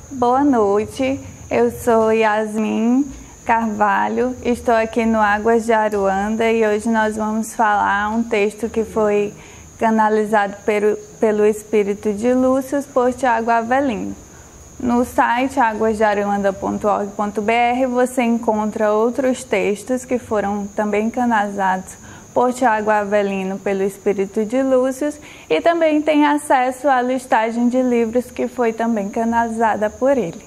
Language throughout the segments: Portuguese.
Boa noite, eu sou Yasmin Carvalho, estou aqui no Águas de e hoje nós vamos falar um texto que foi canalizado pelo Espírito de Lúcius por Tiago Avelino. No site aguasdearuanda.org.br você encontra outros textos que foram também canalizados por Tiago Avelino pelo Espírito de Lúcius e também tem acesso à listagem de livros que foi também canalizada por ele.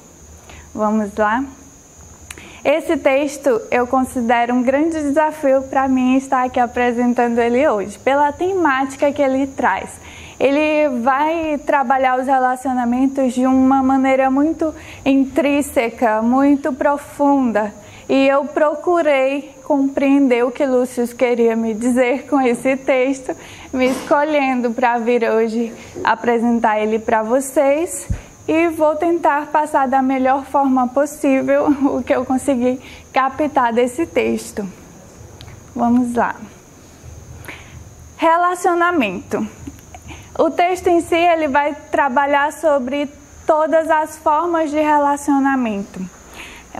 Vamos lá? Esse texto eu considero um grande desafio para mim estar aqui apresentando ele hoje, pela temática que ele traz. Ele vai trabalhar os relacionamentos de uma maneira muito intrínseca, muito profunda. E eu procurei compreender o que Lúcius queria me dizer com esse texto, me escolhendo para vir hoje apresentar ele para vocês. E vou tentar passar da melhor forma possível o que eu consegui captar desse texto. Vamos lá. Relacionamento. O texto em si ele vai trabalhar sobre todas as formas de relacionamento.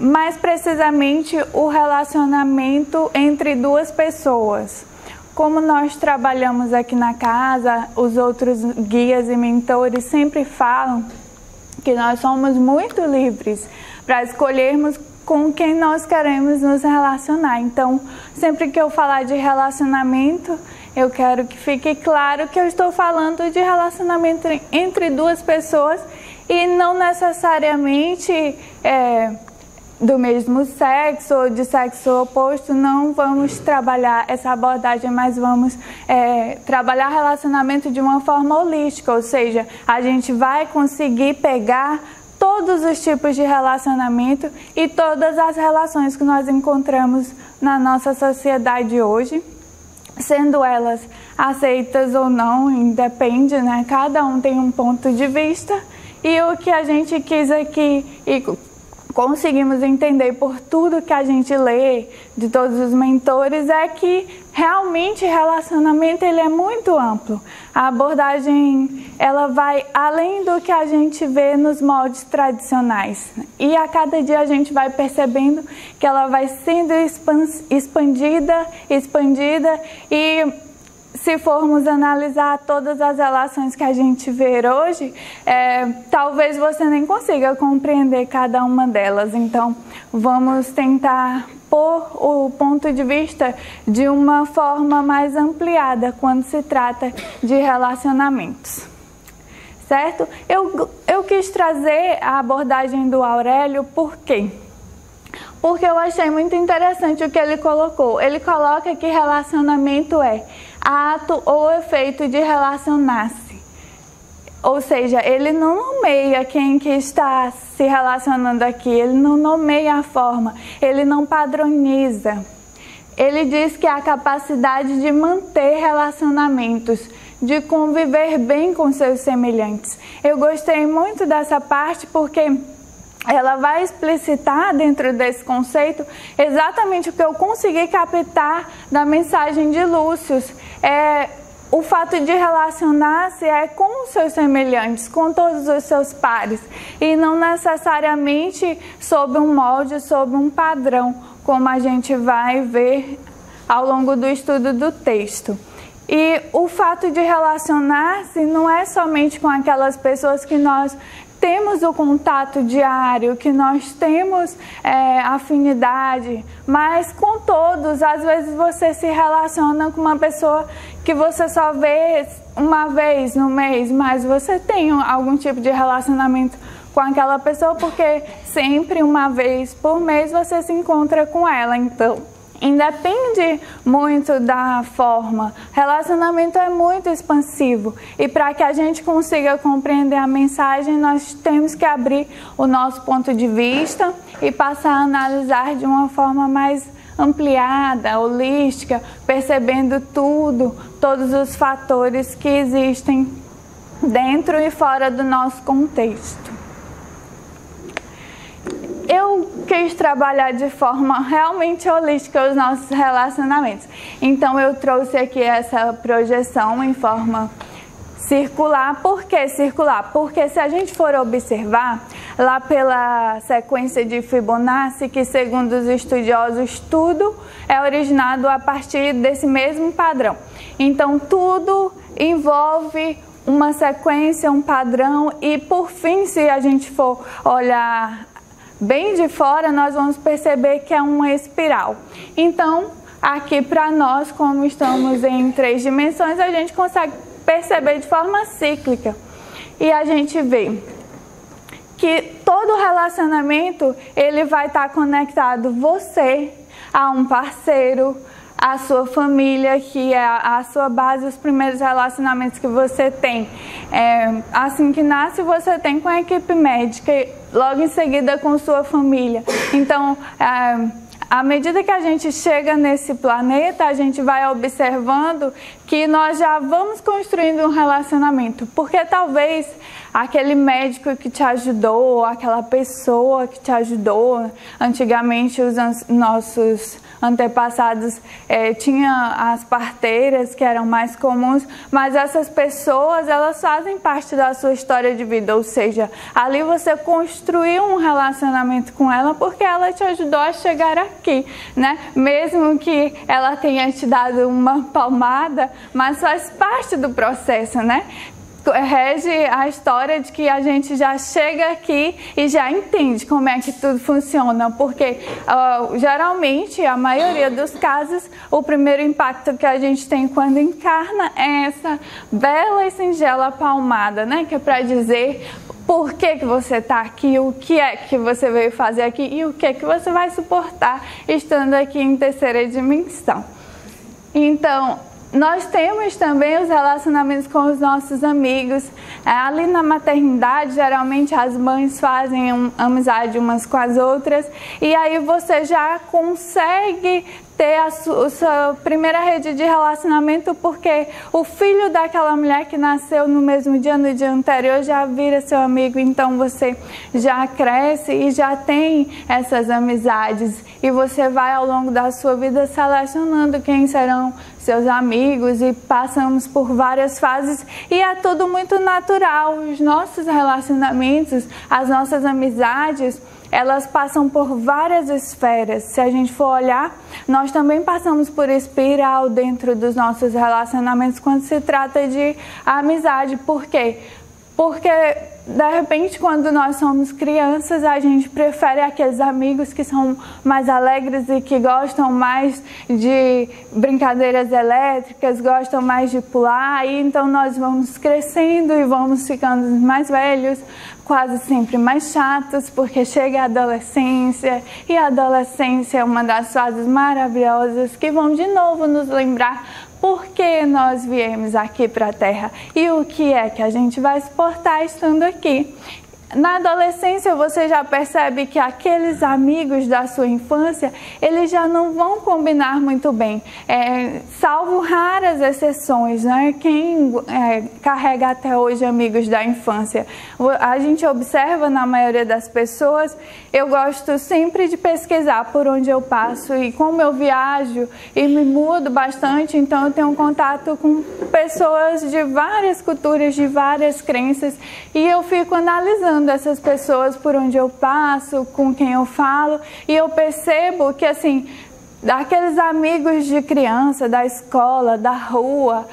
Mais precisamente o relacionamento entre duas pessoas. Como nós trabalhamos aqui na casa, os outros guias e mentores sempre falam que nós somos muito livres para escolhermos com quem nós queremos nos relacionar. Então, sempre que eu falar de relacionamento, eu quero que fique claro que eu estou falando de relacionamento entre duas pessoas e não necessariamente do mesmo sexo ou de sexo oposto. Não vamos trabalhar essa abordagem, mas vamos trabalhar relacionamento de uma forma holística, ou seja, a gente vai conseguir pegar todos os tipos de relacionamento e todas as relações que nós encontramos na nossa sociedade hoje, sendo elas aceitas ou não, independe, né? Cada um tem um ponto de vista e o que a gente quis aqui e conseguimos entender por tudo que a gente lê de todos os mentores é que realmente relacionamento ele é muito amplo. A abordagem ela vai além do que a gente vê nos moldes tradicionais e a cada dia a gente vai percebendo que ela vai sendo expandida e se formos analisar todas as relações que a gente vê hoje, talvez você nem consiga compreender cada uma delas. Então, vamos tentar pôr o ponto de vista de uma forma mais ampliada quando se trata de relacionamentos. Certo? Eu quis trazer a abordagem do Aurélio, por quê? Porque eu achei muito interessante o que ele colocou. Ele coloca que relacionamento é ato ou efeito de relacionar-se. Ou seja, ele não nomeia quem que está se relacionando aqui, ele não nomeia a forma, ele não padroniza. Ele diz que é a capacidade de manter relacionamentos, de conviver bem com seus semelhantes. Eu gostei muito dessa parte porque ela vai explicitar dentro desse conceito exatamente o que eu consegui captar da mensagem de Lúcius. O fato de relacionar-se com os seus semelhantes, com todos os seus pares, e não necessariamente sob um molde, sob um padrão, como a gente vai ver ao longo do estudo do texto. E o fato de relacionar-se não é somente com aquelas pessoas que nós temos o contato diário, que nós temos afinidade, mas com todos. Às vezes você se relaciona com uma pessoa que você só vê uma vez no mês, mas você tem algum tipo de relacionamento com aquela pessoa porque sempre uma vez por mês você se encontra com ela. Então, independe muito da forma. Relacionamento é muito expansivo e para que a gente consiga compreender a mensagem, nós temos que abrir o nosso ponto de vista e passar a analisar de uma forma mais ampliada, holística, percebendo tudo, todos os fatores que existem dentro e fora do nosso contexto. Eu quis trabalhar de forma realmente holística os nossos relacionamentos. Então eu trouxe aqui essa projeção em forma circular. Por que circular? Porque se a gente for observar, lá pela sequência de Fibonacci, que segundo os estudiosos, tudo é originado a partir desse mesmo padrão. Então, tudo envolve uma sequência, um padrão, e por fim, se a gente for olhar bem de fora, nós vamos perceber que é uma espiral. Então, aqui para nós, como estamos em 3 dimensões, a gente consegue perceber de forma cíclica. E a gente vê que todo relacionamento, ele vai estar conectado você a um parceiro, a sua família, que é a sua base, os primeiros relacionamentos que você tem. Assim que nasce, você tem com a equipe médica, e logo em seguida com sua família. Então, à medida que a gente chega nesse planeta, a gente vai observando que nós já vamos construindo um relacionamento. Porque talvez aquele médico que te ajudou, aquela pessoa que te ajudou, antigamente os nossos antepassados tinham as parteiras, que eram mais comuns, mas essas pessoas, elas fazem parte da sua história de vida, ou seja, ali você construiu um relacionamento com ela porque ela te ajudou a chegar aqui, né? Mesmo que ela tenha te dado uma palmada, mas faz parte do processo, né? Rege a história de que a gente já chega aqui e já entende como é que tudo funciona, porque geralmente, a maioria dos casos, o primeiro impacto que a gente tem quando encarna é essa bela e singela palmada, né? Que é para dizer por que você está aqui, o que é que você veio fazer aqui e o que é que você vai suportar estando aqui em terceira dimensão. Então, nós temos também os relacionamentos com os nossos amigos. Ali na maternidade, geralmente as mães fazem amizade umas com as outras, e aí você já consegue ter a sua primeira rede de relacionamento, porque o filho daquela mulher que nasceu no mesmo dia, no dia anterior, já vira seu amigo, então você já cresce e já tem essas amizades, e você vai ao longo da sua vida selecionando quem serão seus amigos, e passamos por várias fases, e é tudo muito natural. Os nossos relacionamentos, as nossas amizades, elas passam por várias esferas. Se a gente for olhar, nós também passamos por espiral dentro dos nossos relacionamentos quando se trata de amizade. Por quê? Porque, de repente, quando nós somos crianças, a gente prefere aqueles amigos que são mais alegres e que gostam mais de brincadeiras elétricas, gostam mais de pular, e então nós vamos crescendo e vamos ficando mais velhos, quase sempre mais chatos, porque chega a adolescência, e a adolescência é uma das fases maravilhosas que vão de novo nos lembrar por que nós viemos aqui para a Terra e o que é que a gente vai suportar estando aqui. Na adolescência, você já percebe que aqueles amigos da sua infância, eles já não vão combinar muito bem, salvo raras exceções, né? Quem carrega até hoje amigos da infância? A gente observa na maioria das pessoas. Eu gosto sempre de pesquisar por onde eu passo, e como eu viajo e me mudo bastante, então eu tenho contato com pessoas de várias culturas, de várias crenças, e eu fico analisando essas pessoas por onde eu passo, com quem eu falo, e eu percebo que, assim, daqueles amigos de criança, da escola, da rua,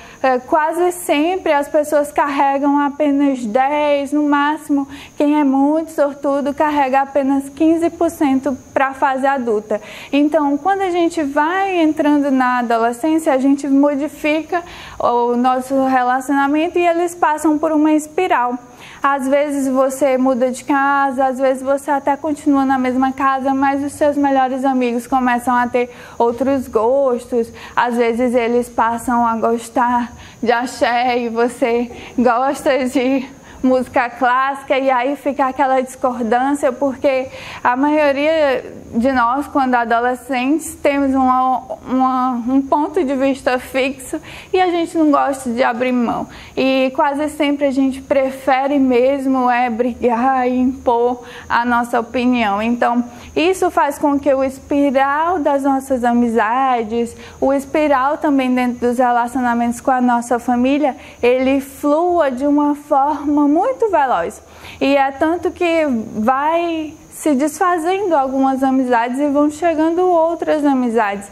quase sempre as pessoas carregam apenas 10%, no máximo, quem é muito sortudo carrega apenas 15% para a fase adulta. Então, quando a gente vai entrando na adolescência, a gente modifica o nosso relacionamento e eles passam por uma espiral. Às vezes você muda de casa, às vezes você até continua na mesma casa, mas os seus melhores amigos começam a ter outros gostos. Às vezes eles passam a gostar de axé e você gosta de música clássica, e aí fica aquela discordância, porque a maioria de nós, quando adolescentes, temos um ponto de vista fixo e a gente não gosta de abrir mão. E quase sempre a gente prefere mesmo brigar e impor a nossa opinião. Então, isso faz com que o espiral das nossas amizades, o espiral também dentro dos relacionamentos com a nossa família, ele flua de uma forma muito veloz. E é tanto que vai se desfazendo algumas amizades e vão chegando outras amizades.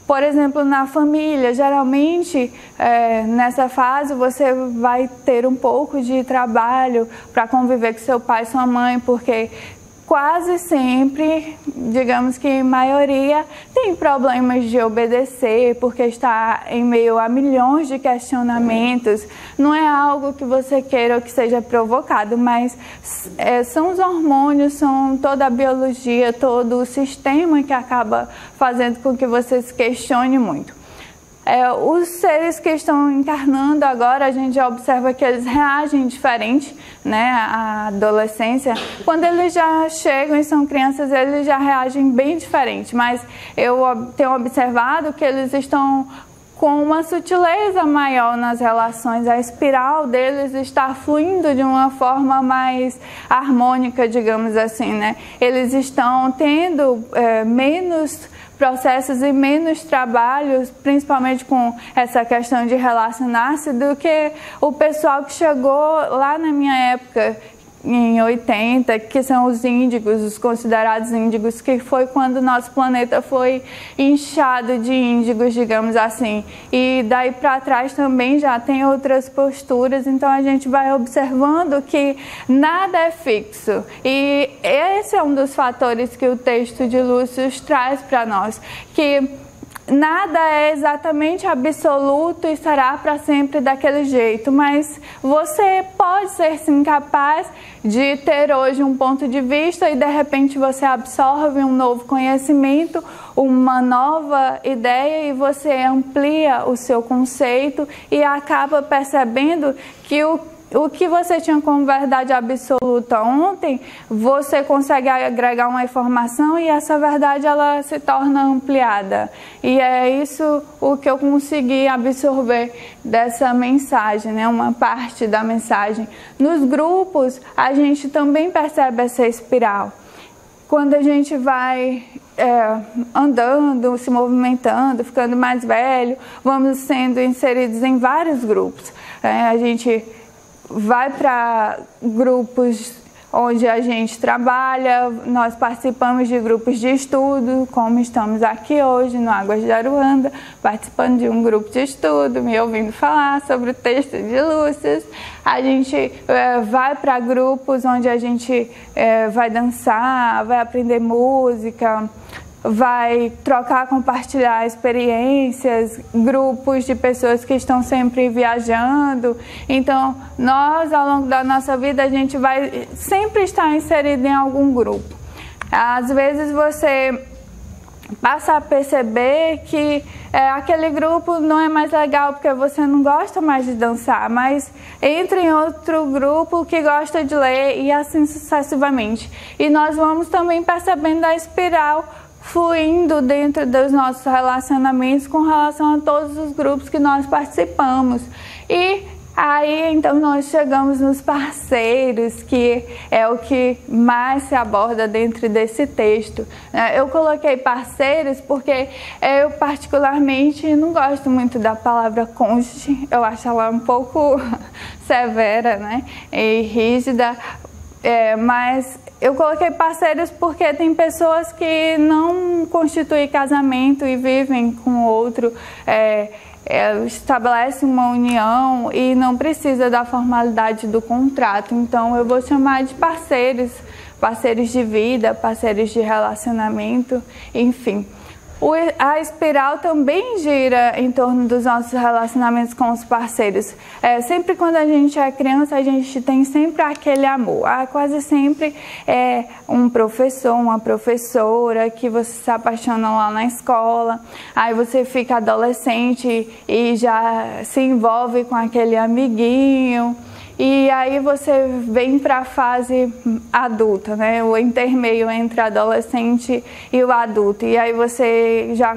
Por exemplo, na família, geralmente nessa fase você vai ter um pouco de trabalho para conviver com seu pai e sua mãe, porque quase sempre, digamos que a maioria, tem problemas de obedecer, porque está em meio a milhões de questionamentos. Não é algo que você queira ou que seja provocado, mas são os hormônios, são toda a biologia, todo o sistema que acaba fazendo com que você se questione muito. Os seres que estão encarnando agora, a gente já observa que eles reagem diferente, né? A adolescência, quando eles já chegam e são crianças, eles já reagem bem diferente, mas eu tenho observado que eles estão com uma sutileza maior nas relações, a espiral deles está fluindo de uma forma mais harmônica, digamos assim, né? Eles estão tendo menos processos e menos trabalhos, principalmente com essa questão de relacionar-se, do que o pessoal que chegou lá na minha época, em 80, que são os índigos, os considerados índigos, que foi quando o nosso planeta foi inchado de índigos, digamos assim. E daí para trás também já tem outras posturas, então a gente vai observando que nada é fixo. E esse é um dos fatores que o texto de Lúcio traz para nós, que nada é exatamente absoluto e será para sempre daquele jeito, mas você pode ser sim capaz de ter hoje um ponto de vista e de repente você absorve um novo conhecimento, uma nova ideia e você amplia o seu conceito e acaba percebendo que o que você tinha como verdade absoluta ontem, você consegue agregar uma informação e essa verdade ela se torna ampliada. E é isso o que eu consegui absorver dessa mensagem, né? Uma parte da mensagem. Nos grupos, a gente também percebe essa espiral. Quando a gente vai andando, se movimentando, ficando mais velho, vamos sendo inseridos em vários grupos. A gente vai para grupos onde a gente trabalha, nós participamos de grupos de estudo, como estamos aqui hoje no Águas de Aruanda, participando de um grupo de estudo, me ouvindo falar sobre o texto de Lúcio. A gente vai para grupos onde a gente vai dançar, vai aprender música, vai trocar, compartilhar experiências, grupos de pessoas que estão sempre viajando. Então, nós, ao longo da nossa vida, a gente vai sempre estar inserido em algum grupo. Às vezes você passa a perceber que aquele grupo não é mais legal porque você não gosta mais de dançar, mas entra em outro grupo que gosta de ler e assim sucessivamente. E nós vamos também percebendo a espiral fluindo dentro dos nossos relacionamentos com relação a todos os grupos que nós participamos. E aí, então, nós chegamos nos parceiros, que é o que mais se aborda dentro desse texto. Eu coloquei parceiros porque eu, particularmente, não gosto muito da palavra cônjuge. Eu acho ela um pouco severa, né? E rígida, mas eu coloquei parceiros porque tem pessoas que não constituem casamento e vivem com o outro, estabelece uma união e não precisa da formalidade do contrato. Então eu vou chamar de parceiros, parceiros de vida, parceiros de relacionamento, enfim. A espiral também gira em torno dos nossos relacionamentos com os parceiros. Sempre quando a gente é criança, a gente tem sempre aquele amor. Quase sempre é um professor, uma professora que você se apaixona lá na escola. Aí você fica adolescente e já se envolve com aquele amiguinho. e aí você vem para a fase adulta, né? O intermeio entre o adolescente e o adulto. E aí você já,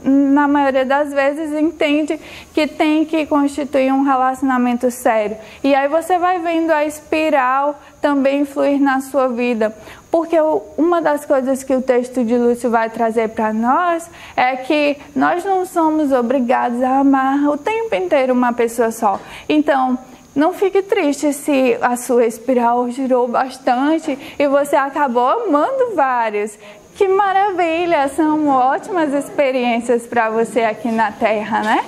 na maioria das vezes, entende que tem que constituir um relacionamento sério. E aí você vai vendo a espiral também fluir na sua vida. Porque uma das coisas que o texto de Lúcio vai trazer para nós é que nós não somos obrigados a amar o tempo inteiro uma pessoa só. Então, não fique triste se a sua espiral girou bastante e você acabou amando vários. Que maravilha! São ótimas experiências para você aqui na Terra, né?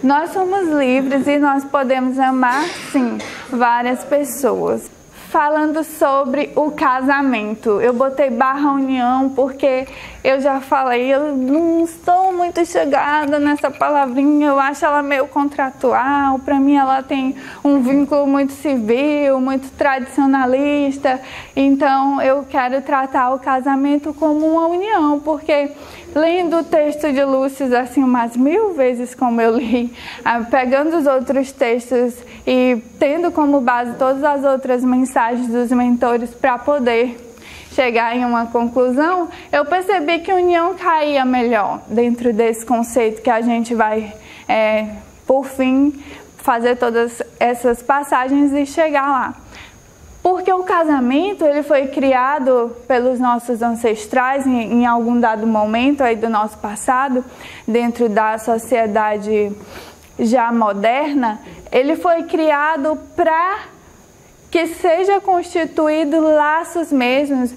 Nós somos livres e nós podemos amar, sim, várias pessoas. Falando sobre o casamento, eu botei /união porque eu já falei, eu não estou muito chegada nessa palavrinha, eu acho ela meio contratual, para mim ela tem um vínculo muito civil, muito tradicionalista, então eu quero tratar o casamento como uma união, porque lendo o texto de Lúcio assim umas 1000 vezes como eu li, pegando os outros textos e tendo como base todas as outras mensagens dos mentores para poder chegar em uma conclusão, eu percebi que a união caía melhor dentro desse conceito que a gente vai, por fim, fazer todas essas passagens e chegar lá. Porque o casamento ele foi criado pelos nossos ancestrais em algum dado momento aí do nosso passado, dentro da sociedade já moderna, ele foi criado para que seja constituído laços mesmos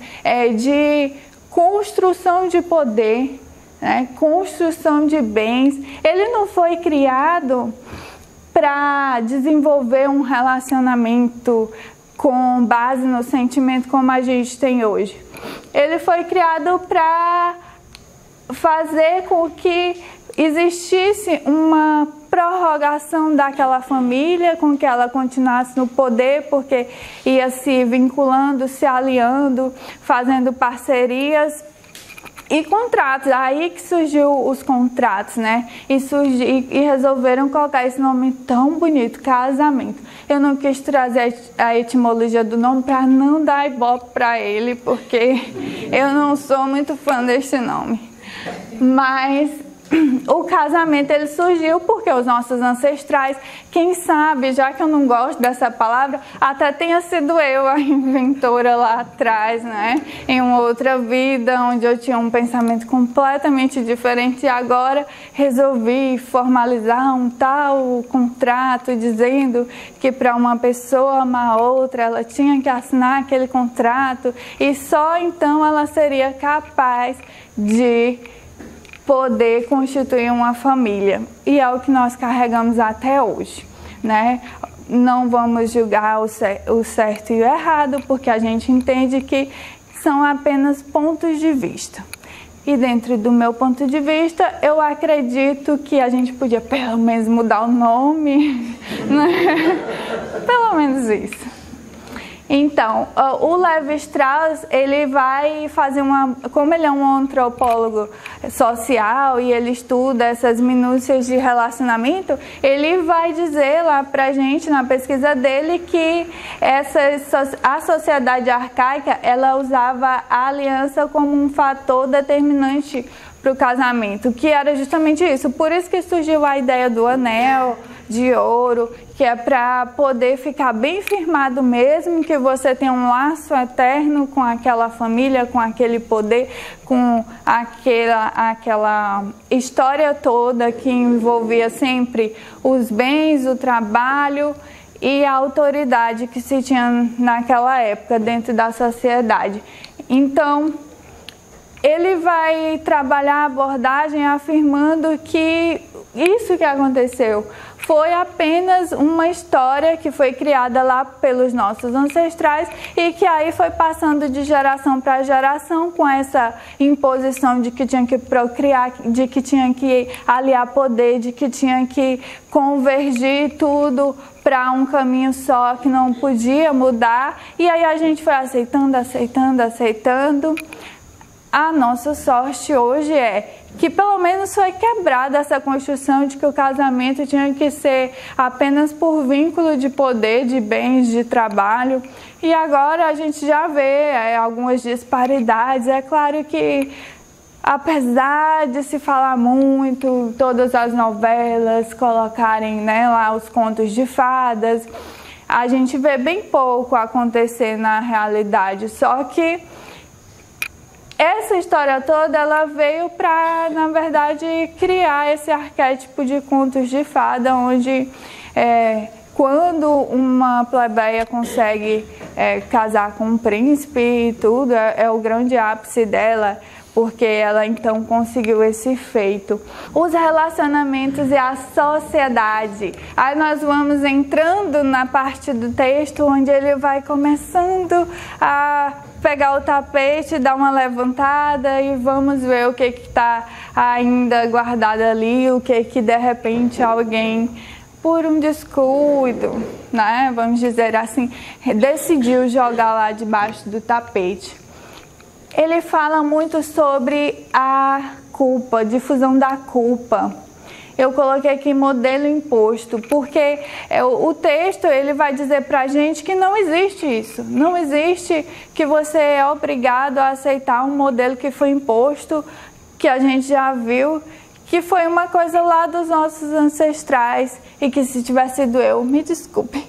de construção de poder, né, construção de bens. Ele não foi criado para desenvolver um relacionamento com base no sentimento como a gente tem hoje. Ele foi criado para fazer com que existisse uma prorrogação daquela família, com que ela continuasse no poder, porque ia se vinculando, se aliando, fazendo parcerias e contratos. Aí que surgiu os contratos, né? E resolveram colocar esse nome tão bonito, casamento. Eu não quis trazer a etimologia do nome para não dar ibope para ele, porque eu não sou muito fã desse nome. Mas o casamento ele surgiu porque os nossos ancestrais, quem sabe, já que eu não gosto dessa palavra, até tenha sido eu a inventora lá atrás, né? Em uma outra vida, onde eu tinha um pensamento completamente diferente e agora resolvi formalizar um tal contrato dizendo que para uma pessoa amar outra, ela tinha que assinar aquele contrato e só então ela seria capaz de poder constituir uma família. E é o que nós carregamos até hoje, né? Não vamos julgar o certo e o errado, porque a gente entende que são apenas pontos de vista. E dentro do meu ponto de vista, eu acredito que a gente podia pelo menos mudar o nome, né? Pelo menos isso. Então, o Levi-Strauss, ele vai fazer como ele é um antropólogo social e ele estuda essas minúcias de relacionamento, ele vai dizer lá pra gente, na pesquisa dele, que a sociedade arcaica, ela usava a aliança como um fator determinante para o casamento, que era justamente isso. Por isso que surgiu a ideia do anel de ouro, que é para poder ficar bem firmado mesmo, que você tem um laço eterno com aquela família, com aquele poder, com aquela história toda que envolvia sempre os bens, o trabalho e a autoridade que se tinha naquela época dentro da sociedade. Então, ele vai trabalhar a abordagem afirmando que isso que aconteceu foi apenas uma história que foi criada lá pelos nossos ancestrais e que aí foi passando de geração para geração com essa imposição de que tinha que procriar, de que tinha que aliar poder, de que tinha que convergir tudo para um caminho só, que não podia mudar. E aí a gente foi aceitando. A nossa sorte hoje é que pelo menos foi quebrada essa construção de que o casamento tinha que ser apenas por vínculo de poder, de bens, de trabalho. E agora a gente já vê algumas disparidades. É claro que, apesar de se falar muito, todas as novelas colocarem, né, lá os contos de fadas, a gente vê bem pouco acontecer na realidade. Só que essa história toda, ela veio para, na verdade, criar esse arquétipo de contos de fada, onde quando uma plebeia consegue casar com um príncipe e tudo, é o grande ápice dela, porque ela então conseguiu esse feito. Os relacionamentos e a sociedade. Aí nós vamos entrando na parte do texto onde ele vai começando a pegar o tapete, dar uma levantada e vamos ver o que está ainda guardado ali, o que de repente alguém, por um descuido, né, vamos dizer assim, decidiu jogar lá debaixo do tapete. Ele fala muito sobre a culpa, difusão da culpa. Eu coloquei aqui modelo imposto, porque o texto ele vai dizer para a gente que não existe isso. Não existe que você é obrigado a aceitar um modelo que foi imposto, que a gente já viu, que foi uma coisa lá dos nossos ancestrais e que se tivesse sido eu, me desculpe,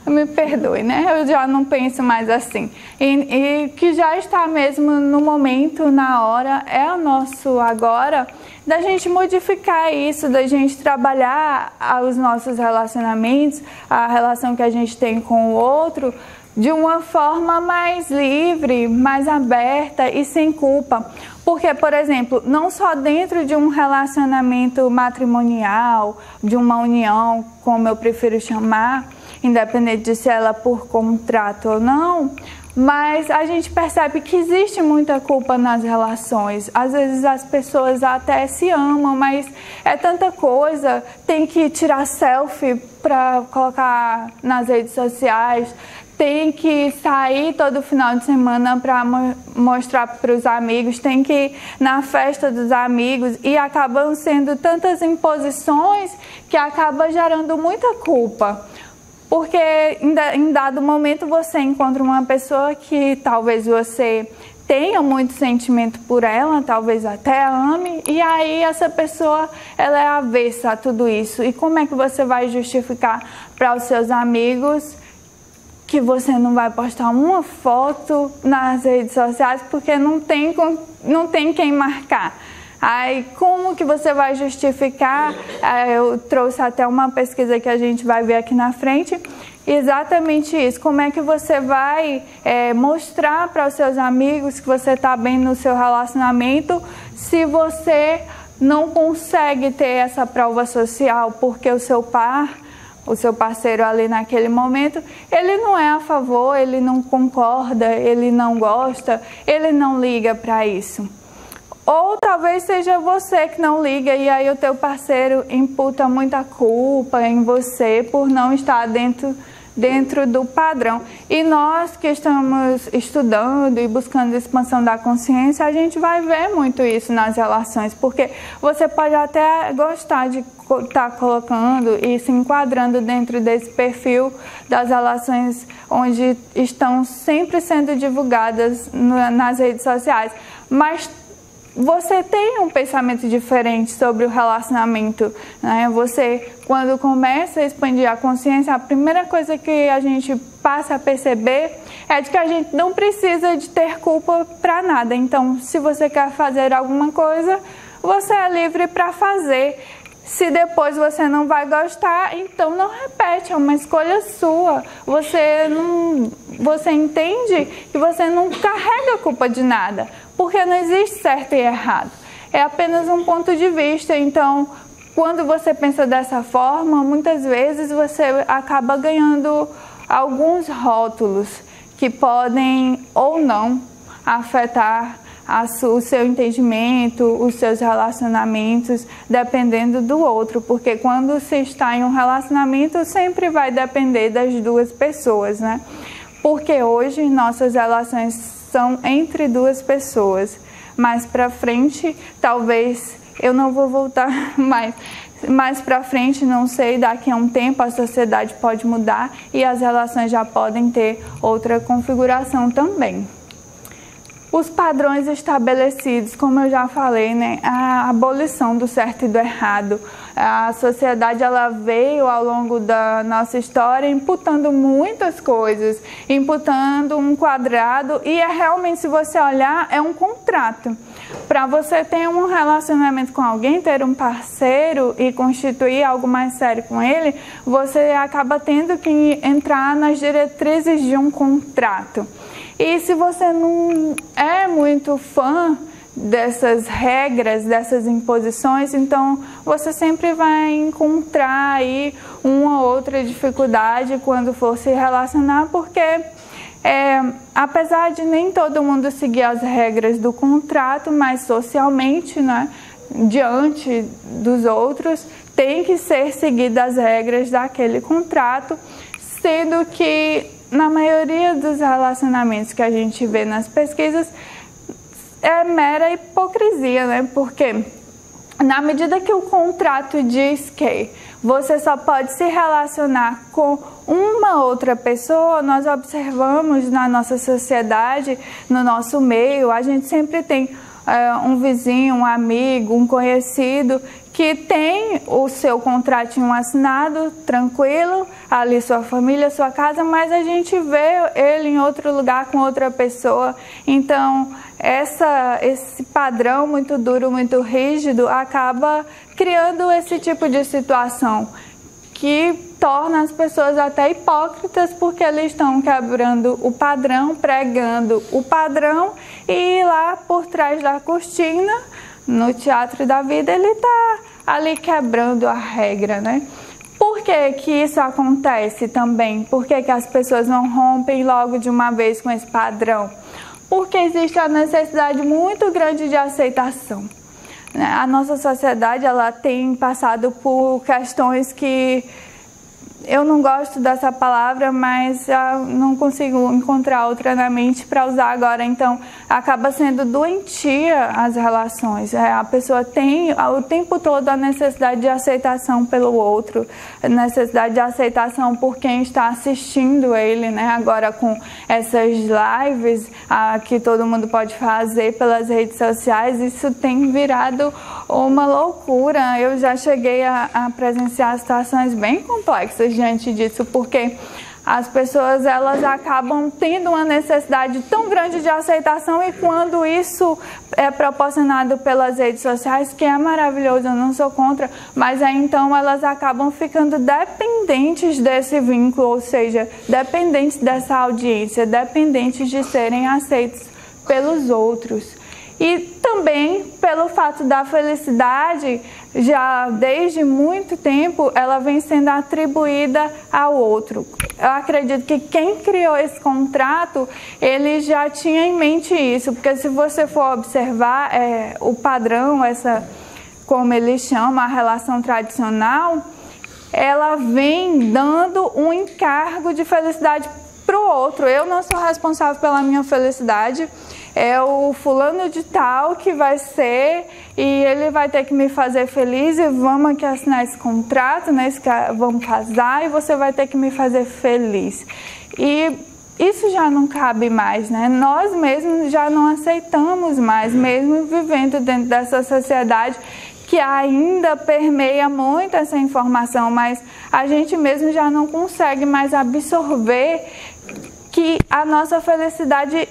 me perdoe, né? Eu já não penso mais assim. E que já está mesmo no momento, na hora, é o nosso agora, da gente modificar isso, da gente trabalhar os nossos relacionamentos, a relação que a gente tem com o outro, de uma forma mais livre, mais aberta e sem culpa. Porque, por exemplo, não só dentro de um relacionamento matrimonial, de uma união, como eu prefiro chamar, independente de se ela por contrato ou não, mas a gente percebe que existe muita culpa nas relações. Às vezes as pessoas até se amam, mas é tanta coisa, tem que tirar selfie para colocar nas redes sociais, tem que sair todo final de semana para mostrar para os amigos, tem que ir na festa dos amigos, e acabam sendo tantas imposições que acaba gerando muita culpa. Porque em dado momento você encontra uma pessoa que talvez você tenha muito sentimento por ela, talvez até ame, e aí essa pessoa ela é avessa a tudo isso. E como é que você vai justificar para os seus amigos que você não vai postar uma foto nas redes sociais porque não tem quem marcar? Aí, como que você vai justificar? Eu trouxe até uma pesquisa que a gente vai ver aqui na frente, exatamente isso. Como é que você vai mostrar para os seus amigos que você está bem no seu relacionamento se você não consegue ter essa prova social porque o seu parceiro ali naquele momento, ele não é a favor, ele não concorda, ele não gosta, ele não liga para isso. Ou talvez seja você que não liga e aí o teu parceiro imputa muita culpa em você por não estar dentro do padrão. E nós que estamos estudando e buscando expansão da consciência, a gente vai ver muito isso nas relações, porque você pode até gostar de estar colocando e se enquadrando dentro desse perfil das relações onde estão sempre sendo divulgadas nas redes sociais, mas você tem um pensamento diferente sobre o relacionamento, né? Você, quando começa a expandir a consciência, a primeira coisa que a gente passa a perceber é de que a gente não precisa de ter culpa para nada. Então, se você quer fazer alguma coisa, você é livre para fazer. Se depois você não vai gostar, então não repete, é uma escolha sua. Você entende que você não carrega a culpa de nada, porque não existe certo e errado. É apenas um ponto de vista. Então, quando você pensa dessa forma, muitas vezes você acaba ganhando alguns rótulos que podem ou não afetar o seu entendimento, os seus relacionamentos, dependendo do outro, porque quando se está em um relacionamento, sempre vai depender das duas pessoas, né? Porque hoje nossas relações são entre duas pessoas. Mais para frente, talvez eu não vou voltar mais para frente, não sei, daqui a um tempo a sociedade pode mudar e as relações já podem ter outra configuração também. Os padrões estabelecidos, como eu já falei, né, a abolição do certo e do errado. A sociedade ela veio ao longo da nossa história imputando muitas coisas, imputando um quadrado e realmente, se você olhar, é um contrato. Para você ter um relacionamento com alguém, ter um parceiro e constituir algo mais sério com ele, você acaba tendo que entrar nas diretrizes de um contrato. E se você não é muito fã dessas regras, dessas imposições, então você sempre vai encontrar aí uma ou outra dificuldade quando for se relacionar, porque apesar de nem todo mundo seguir as regras do contrato, mas socialmente, né, diante dos outros, tem que ser seguidas as regras daquele contrato, sendo que na maioria dos relacionamentos que a gente vê nas pesquisas é mera hipocrisia, né? Porque na medida que o contrato diz que você só pode se relacionar com uma outra pessoa, nós observamos na nossa sociedade, no nosso meio, a gente sempre tem um vizinho, um amigo, um conhecido que tem o seu contratinho assinado, tranquilo, ali sua família, sua casa, mas a gente vê ele em outro lugar com outra pessoa. Então, esse padrão muito duro, muito rígido, acaba criando esse tipo de situação que torna as pessoas até hipócritas, porque eles estão quebrando o padrão, pregando o padrão, e lá por trás da cortina, no teatro da vida, ele está ali quebrando a regra, né? Por que que isso acontece também? Por que que as pessoas não rompem logo de uma vez com esse padrão? Porque existe a necessidade muito grande de aceitação. A nossa sociedade ela tem passado por questões que eu não gosto dessa palavra, mas não consigo encontrar outra na mente para usar agora. Então, acaba sendo doentia as relações. A pessoa tem o tempo todo a necessidade de aceitação pelo outro, a necessidade de aceitação por quem está assistindo ele, né? Agora com essas lives que todo mundo pode fazer pelas redes sociais, isso tem virado uma loucura. Eu já cheguei a presenciar situações bem complexas diante disso, porque as pessoas elas acabam tendo uma necessidade tão grande de aceitação, e quando isso é proporcionado pelas redes sociais, que é maravilhoso, eu não sou contra, mas aí então elas acabam ficando dependentes desse vínculo, ou seja, dependentes dessa audiência, dependentes de serem aceitos pelos outros. E também pelo fato da felicidade, já desde muito tempo, ela vem sendo atribuída ao outro. Eu acredito que quem criou esse contrato, ele já tinha em mente isso, porque se você for observar o padrão, como eles chamam, a relação tradicional, ela vem dando um encargo de felicidade para o outro. Eu não sou responsável pela minha felicidade, é o fulano de tal que vai ser, e ele vai ter que me fazer feliz, e vamos aqui assinar esse contrato, né? Vamos casar e você vai ter que me fazer feliz. E isso já não cabe mais, né? Nós mesmos já não aceitamos mais, mesmo vivendo dentro dessa sociedade que ainda permeia muito essa informação, mas a gente mesmo já não consegue mais absorver que a nossa felicidade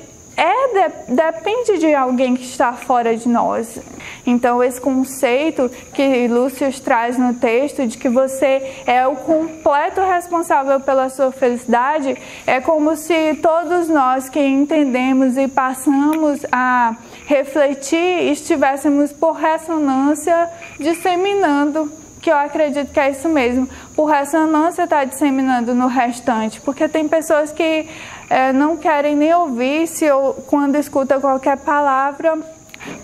depende de alguém que está fora de nós. Então, esse conceito que Lúcio traz no texto de que você é o completo responsável pela sua felicidade, é como se todos nós que entendemos e passamos a refletir estivéssemos por ressonância disseminando, que eu acredito que é isso mesmo, por ressonância está disseminando no restante, porque tem pessoas que não querem nem ouvir quando escuta qualquer palavra,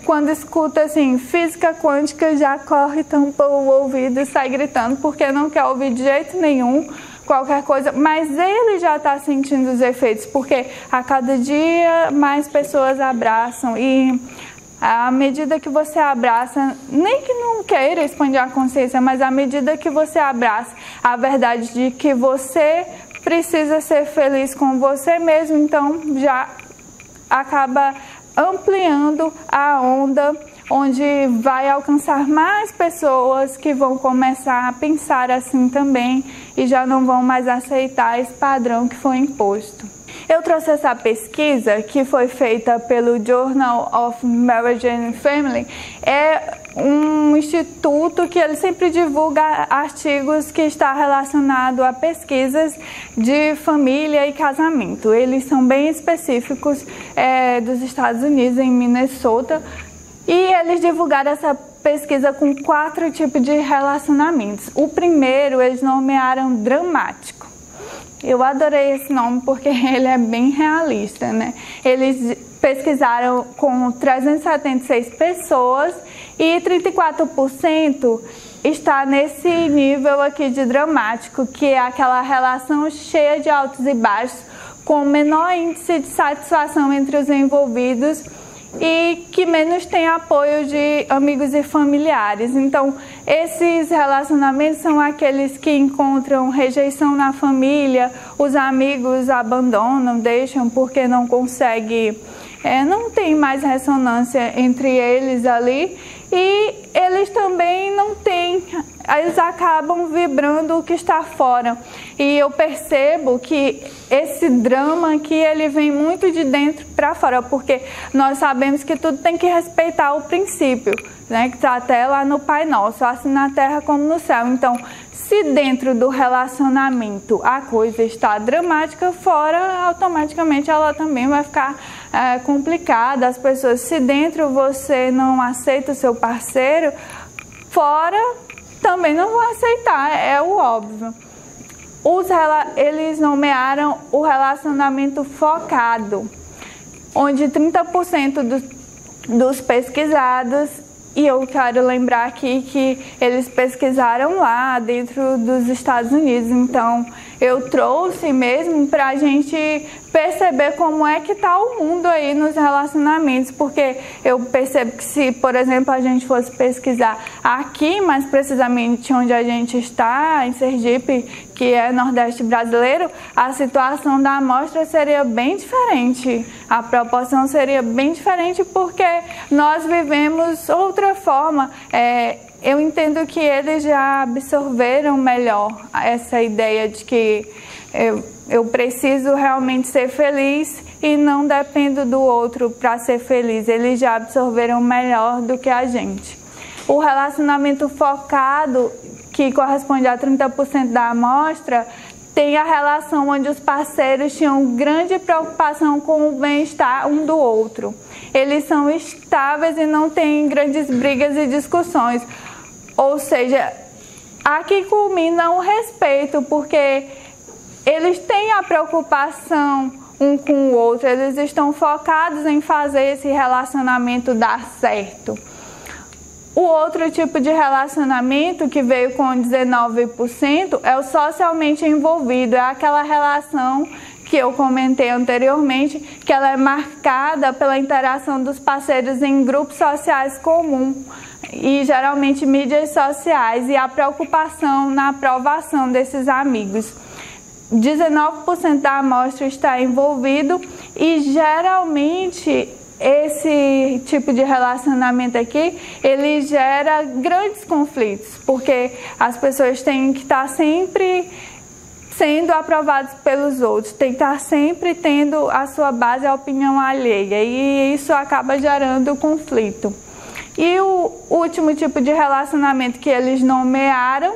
quando escuta assim, física quântica, já corre, tampa o ouvido e sai gritando, porque não quer ouvir de jeito nenhum qualquer coisa, mas ele já está sentindo os efeitos, porque a cada dia mais pessoas abraçam, e À medida que você abraça, nem que não queira expandir a consciência, mas à medida que você abraça a verdade de que você precisa ser feliz com você mesmo, então já acaba ampliando a onda, onde vai alcançar mais pessoas que vão começar a pensar assim também e já não vão mais aceitar esse padrão que foi imposto. Eu trouxe essa pesquisa que foi feita pelo Journal of Marriage and Family. É um instituto que ele sempre divulga artigos que está relacionado a pesquisas de família e casamento. Eles são bem específicos dos Estados Unidos, em Minnesota. E eles divulgaram essa pesquisa com 4 tipos de relacionamentos. O primeiro eles nomearam dramático. Eu adorei esse nome porque ele é bem realista, né? Eles pesquisaram com 376 pessoas e 34% está nesse nível aqui de dramático, que é aquela relação cheia de altos e baixos, com menor índice de satisfação entre os envolvidos e que menos tem apoio de amigos e familiares. Então, esses relacionamentos são aqueles que encontram rejeição na família, os amigos abandonam, deixam porque não consegue, não tem mais ressonância entre eles ali, e eles também não têm, eles acabam vibrando o que está fora. E eu percebo que esse drama aqui, ele vem muito de dentro para fora, porque nós sabemos que tudo tem que respeitar o princípio, né, que está até lá no Pai Nosso, assim na terra como no céu. Então, se dentro do relacionamento a coisa está dramática, fora automaticamente ela também vai ficar complicada. As pessoas, se dentro você não aceita o seu parceiro, fora também não vão aceitar, é o óbvio. Eles nomearam o relacionamento focado, onde 30% dos pesquisados, e eu quero lembrar aqui que eles pesquisaram lá dentro dos Estados Unidos, então eu trouxe mesmo para a gente perceber como é que está o mundo aí nos relacionamentos, porque eu percebo que se, por exemplo, a gente fosse pesquisar aqui, mais precisamente onde a gente está, em Sergipe, que é Nordeste brasileiro, a situação da amostra seria bem diferente, a proporção seria bem diferente, porque nós vivemos outra forma. Eu entendo que eles já absorveram melhor essa ideia de que eu preciso realmente ser feliz e não dependo do outro para ser feliz. Eles já absorveram melhor do que a gente. O relacionamento focado, que corresponde a 30% da amostra, tem a relação onde os parceiros tinham grande preocupação com o bem-estar um do outro. Eles são estáveis e não têm grandes brigas e discussões. Ou seja, aqui culmina o respeito, porque eles têm a preocupação um com o outro, eles estão focados em fazer esse relacionamento dar certo. O outro tipo de relacionamento, que veio com 19%, é o socialmente envolvido, é aquela relação que eu comentei anteriormente, que ela é marcada pela interação dos parceiros em grupos sociais comuns e geralmente mídias sociais, e a preocupação na aprovação desses amigos. 19% da amostra está envolvido, e geralmente esse tipo de relacionamento aqui, ele gera grandes conflitos, porque as pessoas têm que estar sempre sendo aprovados pelos outros, tem que estar sempre tendo a sua base, a opinião alheia, e isso acaba gerando conflito. E o último tipo de relacionamento que eles nomearam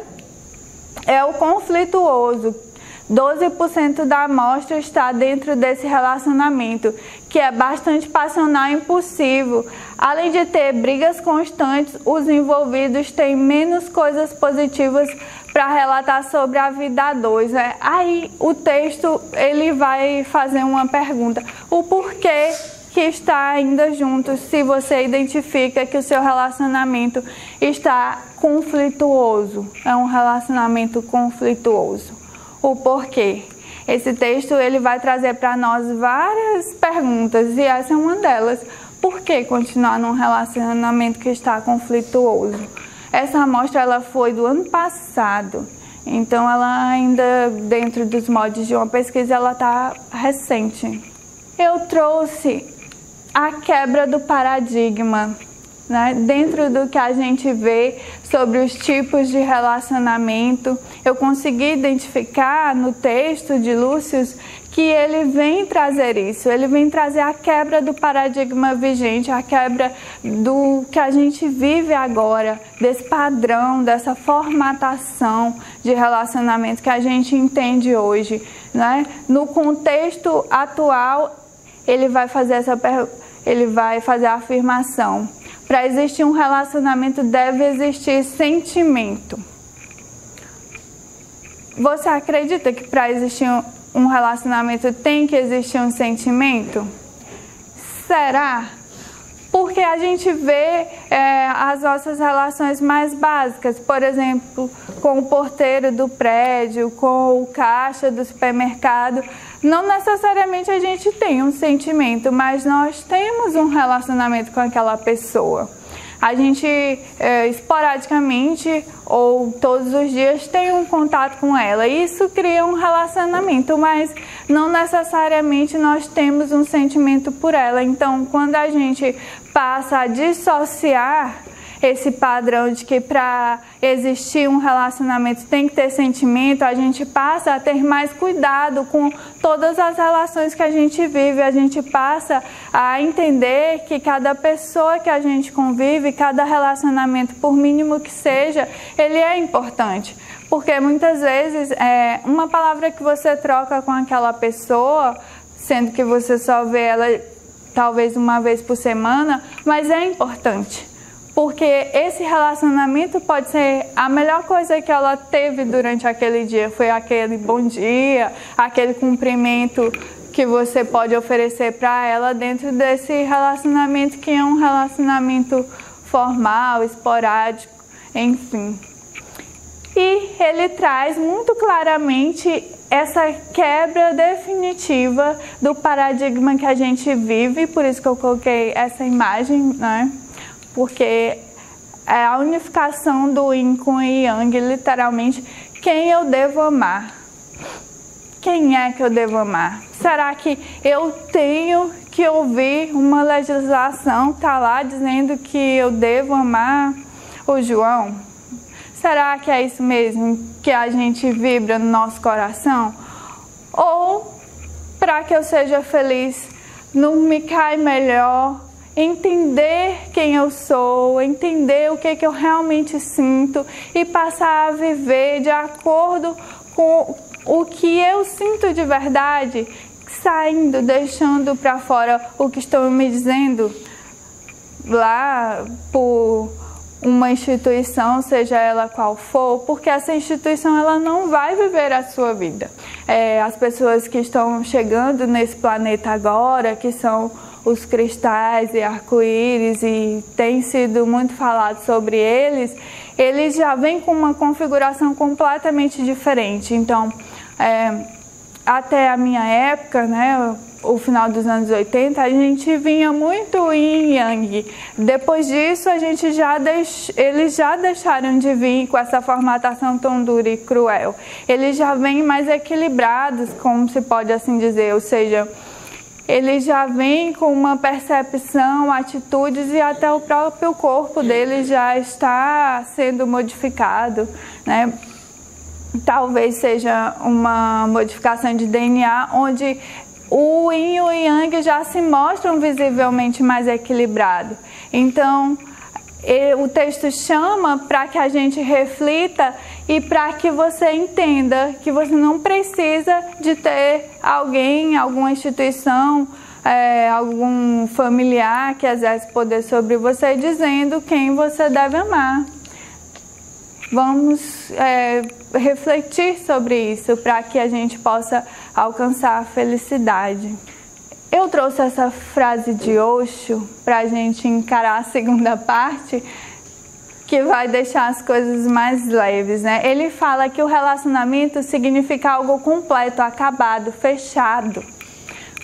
é o conflituoso. 12% da amostra está dentro desse relacionamento, que é bastante passional e impulsivo. Além de ter brigas constantes, os envolvidos têm menos coisas positivas para relatar sobre a vida a dois. Aí o texto ele vai fazer uma pergunta: o porquê que está ainda juntos, se você identifica que o seu relacionamento está conflituoso, é um relacionamento conflituoso. O porquê? Esse texto ele vai trazer para nós várias perguntas, e essa é uma delas. por que continuar num relacionamento que está conflituoso? Essa amostra ela foi do ano passado, então ela ainda, dentro dos moldes de uma pesquisa, ela está recente. Eu trouxe a quebra do paradigma, né? Dentro do que a gente vê sobre os tipos de relacionamento, eu consegui identificar no texto de Lúcio que ele vem trazer isso, ele vem trazer a quebra do paradigma vigente, a quebra do que a gente vive agora, desse padrão, dessa formatação de relacionamento que a gente entende hoje, né? No contexto atual, ele vai fazer a afirmação: para existir um relacionamento deve existir sentimento. Você acredita que para existir um relacionamento tem que existir um sentimento? Será? Porque a gente vê as nossas relações mais básicas, por exemplo, com o porteiro do prédio, com o caixa do supermercado. Não necessariamente a gente tem um sentimento, mas nós temos um relacionamento com aquela pessoa. A gente esporadicamente ou todos os dias tem um contato com ela. Isso cria um relacionamento, mas não necessariamente nós temos um sentimento por ela. Então, quando a gente passa a dissociar esse padrão de que para existir um relacionamento tem que ter sentimento, a gente passa a ter mais cuidado com todas as relações que a gente vive, a gente passa a entender que cada pessoa que a gente convive, cada relacionamento, por mínimo que seja, ele é importante. Porque muitas vezes uma palavra que você troca com aquela pessoa, sendo que você só vê ela talvez uma vez por semana, mas é importante. Porque esse relacionamento pode ser a melhor coisa que ela teve durante aquele dia. Foi aquele bom dia, aquele cumprimento que você pode oferecer para ela dentro desse relacionamento que é um relacionamento formal, esporádico, enfim. E ele traz muito claramente essa quebra definitiva do paradigma que a gente vive, por isso que eu coloquei essa imagem, né? Porque é a unificação do yin com o yang, literalmente, quem eu devo amar? Quem é que eu devo amar? Será que eu tenho que ouvir uma legislação que está lá dizendo que eu devo amar o João? Será que é isso mesmo que a gente vibra no nosso coração? Ou, para que eu seja feliz, não me cai melhor entender quem eu sou, entender o que eu realmente sinto e passar a viver de acordo com o que eu sinto de verdade, saindo, deixando para fora o que estão me dizendo lá por uma instituição, seja ela qual for, porque essa instituição ela não vai viver a sua vida. As pessoas que estão chegando nesse planeta agora, que são os cristais e arco-íris, e tem sido muito falado sobre eles, eles já vêm com uma configuração completamente diferente. Então, até a minha época, né, o final dos anos 80, a gente vinha muito yin yang. Depois disso, eles já deixaram de vir com essa formatação tão dura e cruel. Eles já vêm mais equilibrados, como se pode assim dizer, ou seja, eles já vêm com uma percepção, atitudes e até o próprio corpo deles já está sendo modificado, né? Talvez seja uma modificação de DNA, onde o yin e o yang já se mostram visivelmente mais equilibrados. Então, o texto chama para que a gente reflita e para que você entenda que você não precisa de ter alguém, alguma instituição, algum familiar que exerce poder sobre você dizendo quem você deve amar. Vamos refletir sobre isso para que a gente possa alcançar a felicidade. Eu trouxe essa frase de Osho para a gente encarar a segunda parte, que vai deixar as coisas mais leves, né? Ele fala que o relacionamento significa algo completo, acabado, fechado,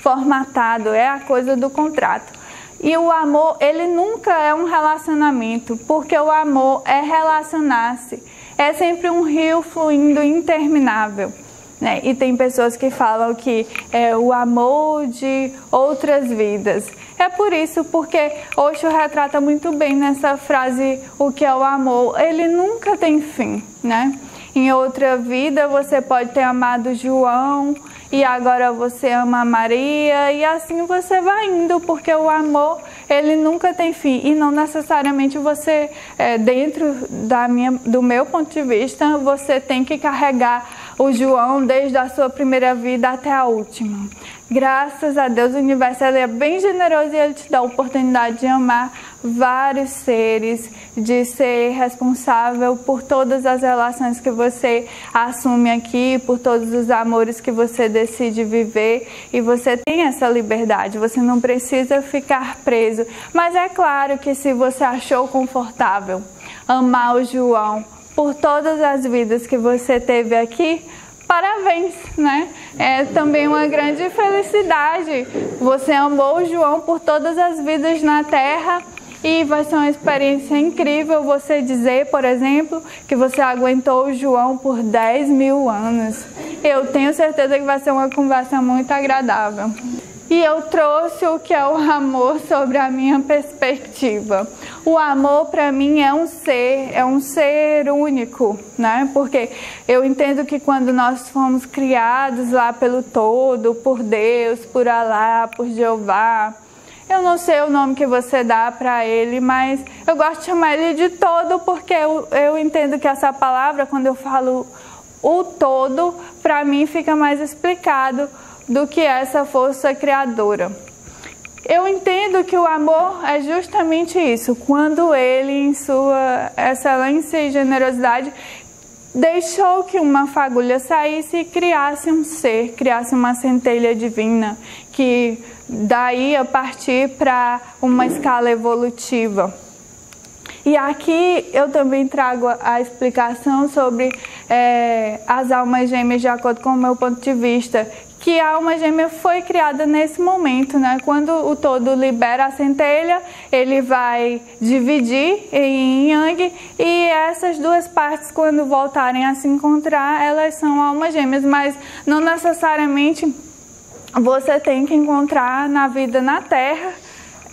formatado, é a coisa do contrato. E o amor, ele nunca é um relacionamento, porque o amor é relacionar-se. É sempre um rio fluindo interminável, né? E tem pessoas que falam que é o amor de outras vidas. É por isso, porque Osho retrata muito bem nessa frase o que é o amor. Ele nunca tem fim, né? Em outra vida você pode ter amado João e agora você ama Maria, e assim você vai indo, porque o amor, ele nunca tem fim. E não necessariamente você, dentro do meu ponto de vista, você tem que carregar o João desde a sua primeira vida até a última. Graças a Deus, o universo ele é bem generoso e ele te dá a oportunidade de amar vários seres, de ser responsável por todas as relações que você assume aqui, por todos os amores que você decide viver, e você tem essa liberdade, você não precisa ficar preso. Mas é claro que se você achou confortável amar o João por todas as vidas que você teve aqui, parabéns, né? É também uma grande felicidade. Você amou o João por todas as vidas na Terra e vai ser uma experiência incrível você dizer, por exemplo, que você aguentou o João por 10.000 anos. Eu tenho certeza que vai ser uma conversa muito agradável. E eu trouxe o que é o amor sobre a minha perspectiva. O amor para mim é um ser único, né? Porque eu entendo que quando nós fomos criados lá pelo todo, por Deus, por Alá, por Jeová, eu não sei o nome que você dá para ele, mas eu gosto de chamar ele de todo, porque eu entendo que essa palavra, quando eu falo o todo, para mim fica mais explicado do que essa força criadora. Eu entendo que o amor é justamente isso, quando ele, em sua excelência e generosidade, deixou que uma fagulha saísse e criasse um ser, criasse uma centelha divina, que daí ia partir para uma escala evolutiva. E aqui eu também trago a explicação sobre as almas gêmeas, de acordo com o meu ponto de vista, que a alma gêmea foi criada nesse momento, né? Quando o todo libera a centelha, ele vai dividir em yang, e essas duas partes, quando voltarem a se encontrar, elas são almas gêmeas, mas não necessariamente você tem que encontrar na vida na Terra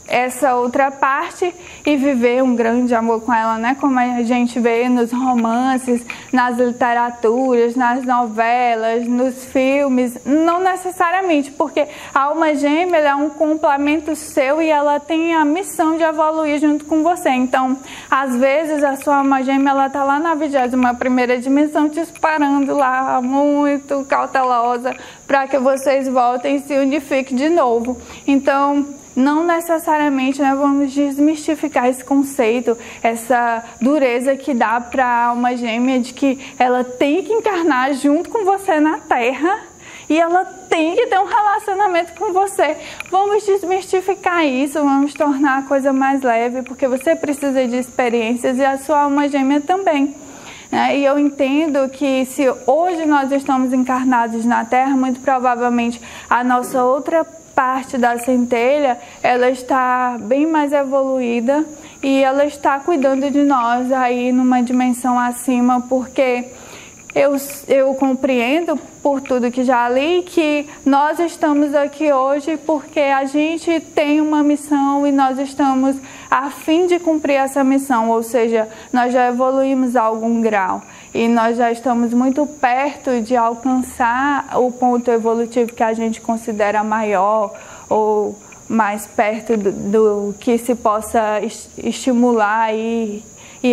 essa outra parte e viver um grande amor com ela, né? Como a gente vê nos romances, nas literaturas, nas novelas, nos filmes. Não necessariamente, porque a alma gêmea é um complemento seu e ela tem a missão de evoluir junto com você. Então, às vezes, a sua alma gêmea ela tá lá na 21ª dimensão te esperando lá, muito cautelosa, para que vocês voltem e se unifiquem de novo. Então, não necessariamente, né, vamos desmistificar esse conceito, essa dureza que dá para a alma gêmea de que ela tem que encarnar junto com você na Terra e ela tem que ter um relacionamento com você. Vamos desmistificar isso, vamos tornar a coisa mais leve, porque você precisa de experiências e a sua alma gêmea também. E eu entendo que se hoje nós estamos encarnados na Terra, muito provavelmente a nossa outra parte da centelha, ela está bem mais evoluída e ela está cuidando de nós aí numa dimensão acima, porque eu compreendo por tudo que já li que nós estamos aqui hoje porque a gente tem uma missão e nós estamos a fim de cumprir essa missão, ou seja, nós já evoluímos a algum grau e nós já estamos muito perto de alcançar o ponto evolutivo que a gente considera maior ou mais perto do que se possa estimular e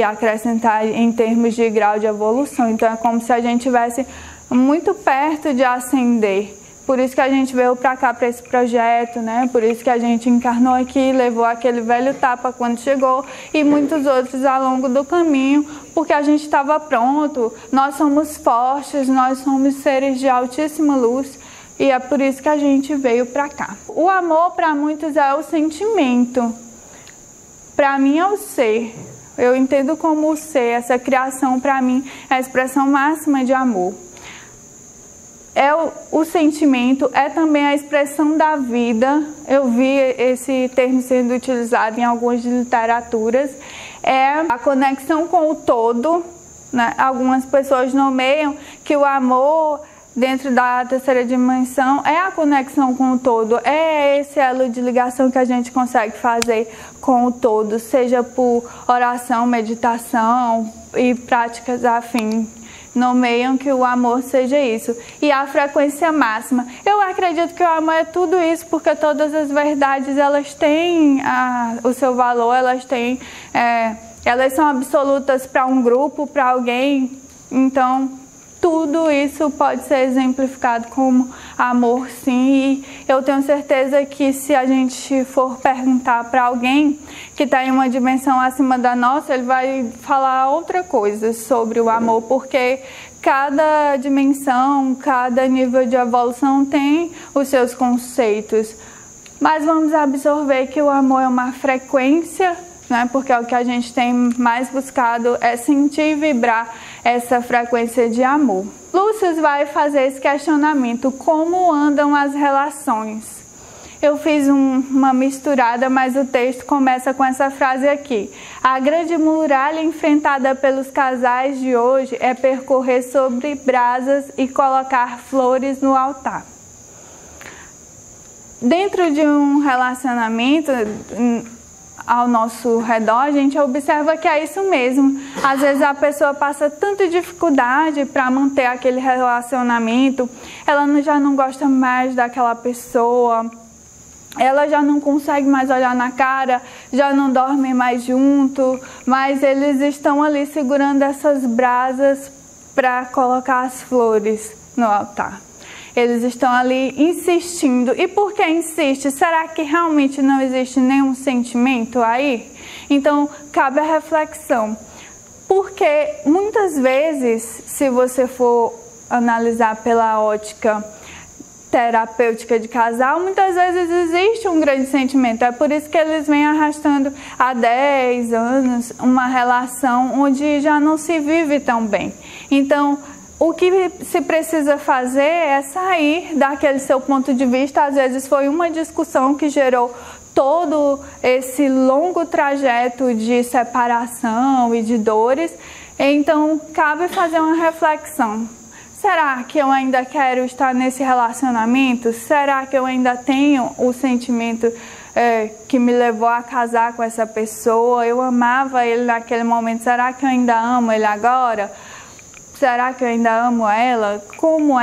acrescentar em termos de grau de evolução. Então é como se a gente estivesse muito perto de ascender. Por isso que a gente veio para cá, para esse projeto, né? Por isso que a gente encarnou aqui, levou aquele velho tapa quando chegou e muitos outros ao longo do caminho, porque a gente estava pronto, nós somos fortes, nós somos seres de altíssima luz e é por isso que a gente veio para cá. O amor para muitos é o sentimento, para mim é o ser. Eu entendo como o ser, essa criação para mim é a expressão máxima de amor. é o sentimento, é também a expressão da vida. Eu vi esse termo sendo utilizado em algumas literaturas. É a conexão com o todo, né? Algumas pessoas nomeiam que o amor dentro da terceira dimensão é a conexão com o todo, é esse elo de ligação que a gente consegue fazer com o todo, seja por oração, meditação e práticas afins. Nomeiam que o amor seja isso. E a frequência máxima. Eu acredito que o amor é tudo isso, porque todas as verdades, elas têm o seu valor, elas são absolutas para um grupo, para alguém. Então, tudo isso pode ser exemplificado como amor, sim. E eu tenho certeza que se a gente for perguntar para alguém que está em uma dimensão acima da nossa, ele vai falar outra coisa sobre o amor, porque cada dimensão, cada nível de evolução tem os seus conceitos. Mas vamos absorver que o amor é uma frequência, né? Porque é o que a gente tem mais buscado, é sentir e vibrar essa frequência de amor. Lúcio vai fazer esse questionamento: como andam as relações? Eu fiz uma misturada, mas o texto começa com essa frase aqui: a grande muralha enfrentada pelos casais de hoje é percorrer sobre brasas e colocar flores no altar. Dentro de um relacionamento ao nosso redor, a gente observa que é isso mesmo. Às vezes a pessoa passa tanta dificuldade para manter aquele relacionamento, ela já não gosta mais daquela pessoa, ela já não consegue mais olhar na cara, já não dorme mais junto, mas eles estão ali segurando essas brasas para colocar as flores no altar. Eles estão ali insistindo. E por que insiste? Será que realmente não existe nenhum sentimento aí? Então, cabe a reflexão. Porque muitas vezes, se você for analisar pela ótica terapêutica de casal, muitas vezes existe um grande sentimento. É por isso que eles vêm arrastando há 10 anos uma relação onde já não se vive tão bem. Então, o que se precisa fazer é sair daquele seu ponto de vista. Às vezes foi uma discussão que gerou todo esse longo trajeto de separação e de dores. Então, cabe fazer uma reflexão. Será que eu ainda quero estar nesse relacionamento? Será que eu ainda tenho o sentimento que me levou a casar com essa pessoa? Eu amava ele naquele momento. Será que eu ainda amo ele agora? Será que eu ainda amo ela? Como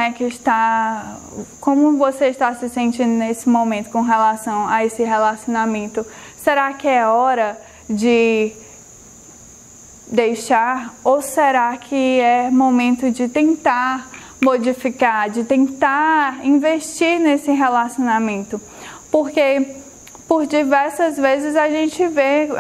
você está se sentindo nesse momento com relação a esse relacionamento? Será que é hora de deixar? Ou será que é momento de tentar modificar, de tentar investir nesse relacionamento? Porque por diversas vezes a gente vê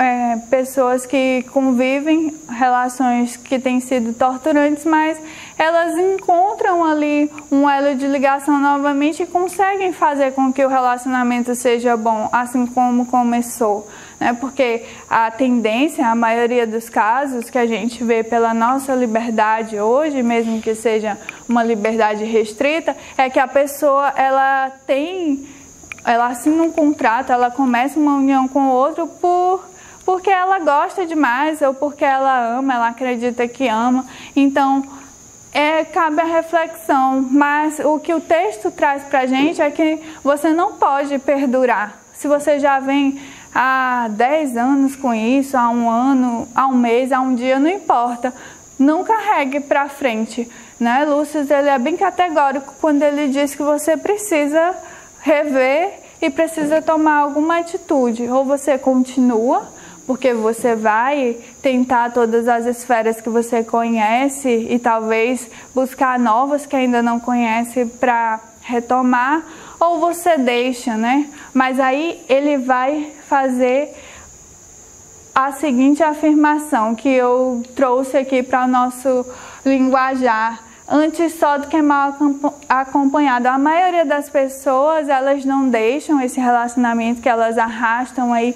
pessoas que convivem, relações que têm sido torturantes, mas elas encontram ali um elo de ligação novamente e conseguem fazer com que o relacionamento seja bom, assim como começou, né? Porque a tendência, a maioria dos casos que a gente vê pela nossa liberdade hoje, mesmo que seja uma liberdade restrita, é que a pessoa ela assina um contrato, ela começa uma união com o outro porque ela gosta demais ou porque ela ama, ela acredita que ama. Então, cabe a reflexão. Mas o que o texto traz pra gente é que você não pode perdurar. Se você já vem há 10 anos com isso, há um ano, há um mês, há um dia, não importa. Não carregue pra frente, né? Lúcio, ele é bem categórico quando ele diz que você precisa rever e precisa tomar alguma atitude. Ou você continua, porque você vai tentar todas as esferas que você conhece e talvez buscar novas que ainda não conhece para retomar, ou você deixa, né? Mas aí ele vai fazer a seguinte afirmação que eu trouxe aqui para o nosso linguajar: antes só do que mal acompanhado. A maioria das pessoas, elas não deixam esse relacionamento que elas arrastam aí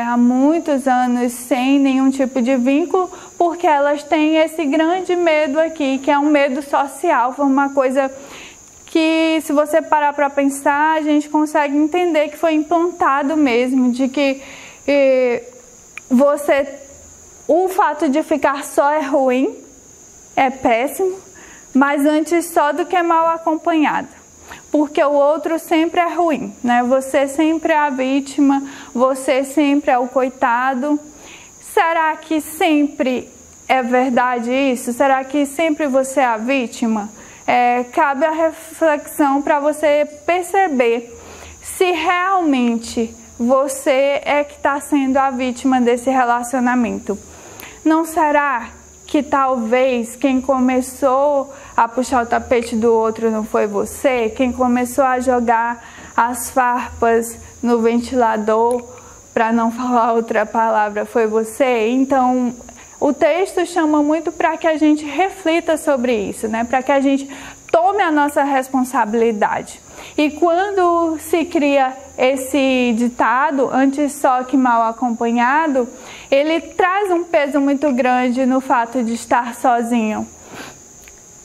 há muitos anos sem nenhum tipo de vínculo, porque elas têm esse grande medo aqui, que é um medo social. Foi uma coisa que, se você parar para pensar, a gente consegue entender que foi implantado mesmo, de que o fato de ficar só é ruim, é péssimo, mas antes só do que mal acompanhado. Porque o outro sempre é ruim, né? Você sempre é a vítima, você sempre é o coitado. Será que sempre é verdade isso? Será que sempre você é a vítima? Cabe a reflexão para você perceber se realmente você é que está sendo a vítima desse relacionamento. Não será que talvez quem começou a puxar o tapete do outro não foi você? Quem começou a jogar as farpas no ventilador, para não falar outra palavra, foi você? Então, o texto chama muito para que a gente reflita sobre isso, né? Para que a gente tome a nossa responsabilidade. E quando se cria esse ditado, antes só que mal acompanhado, ele traz um peso muito grande no fato de estar sozinho.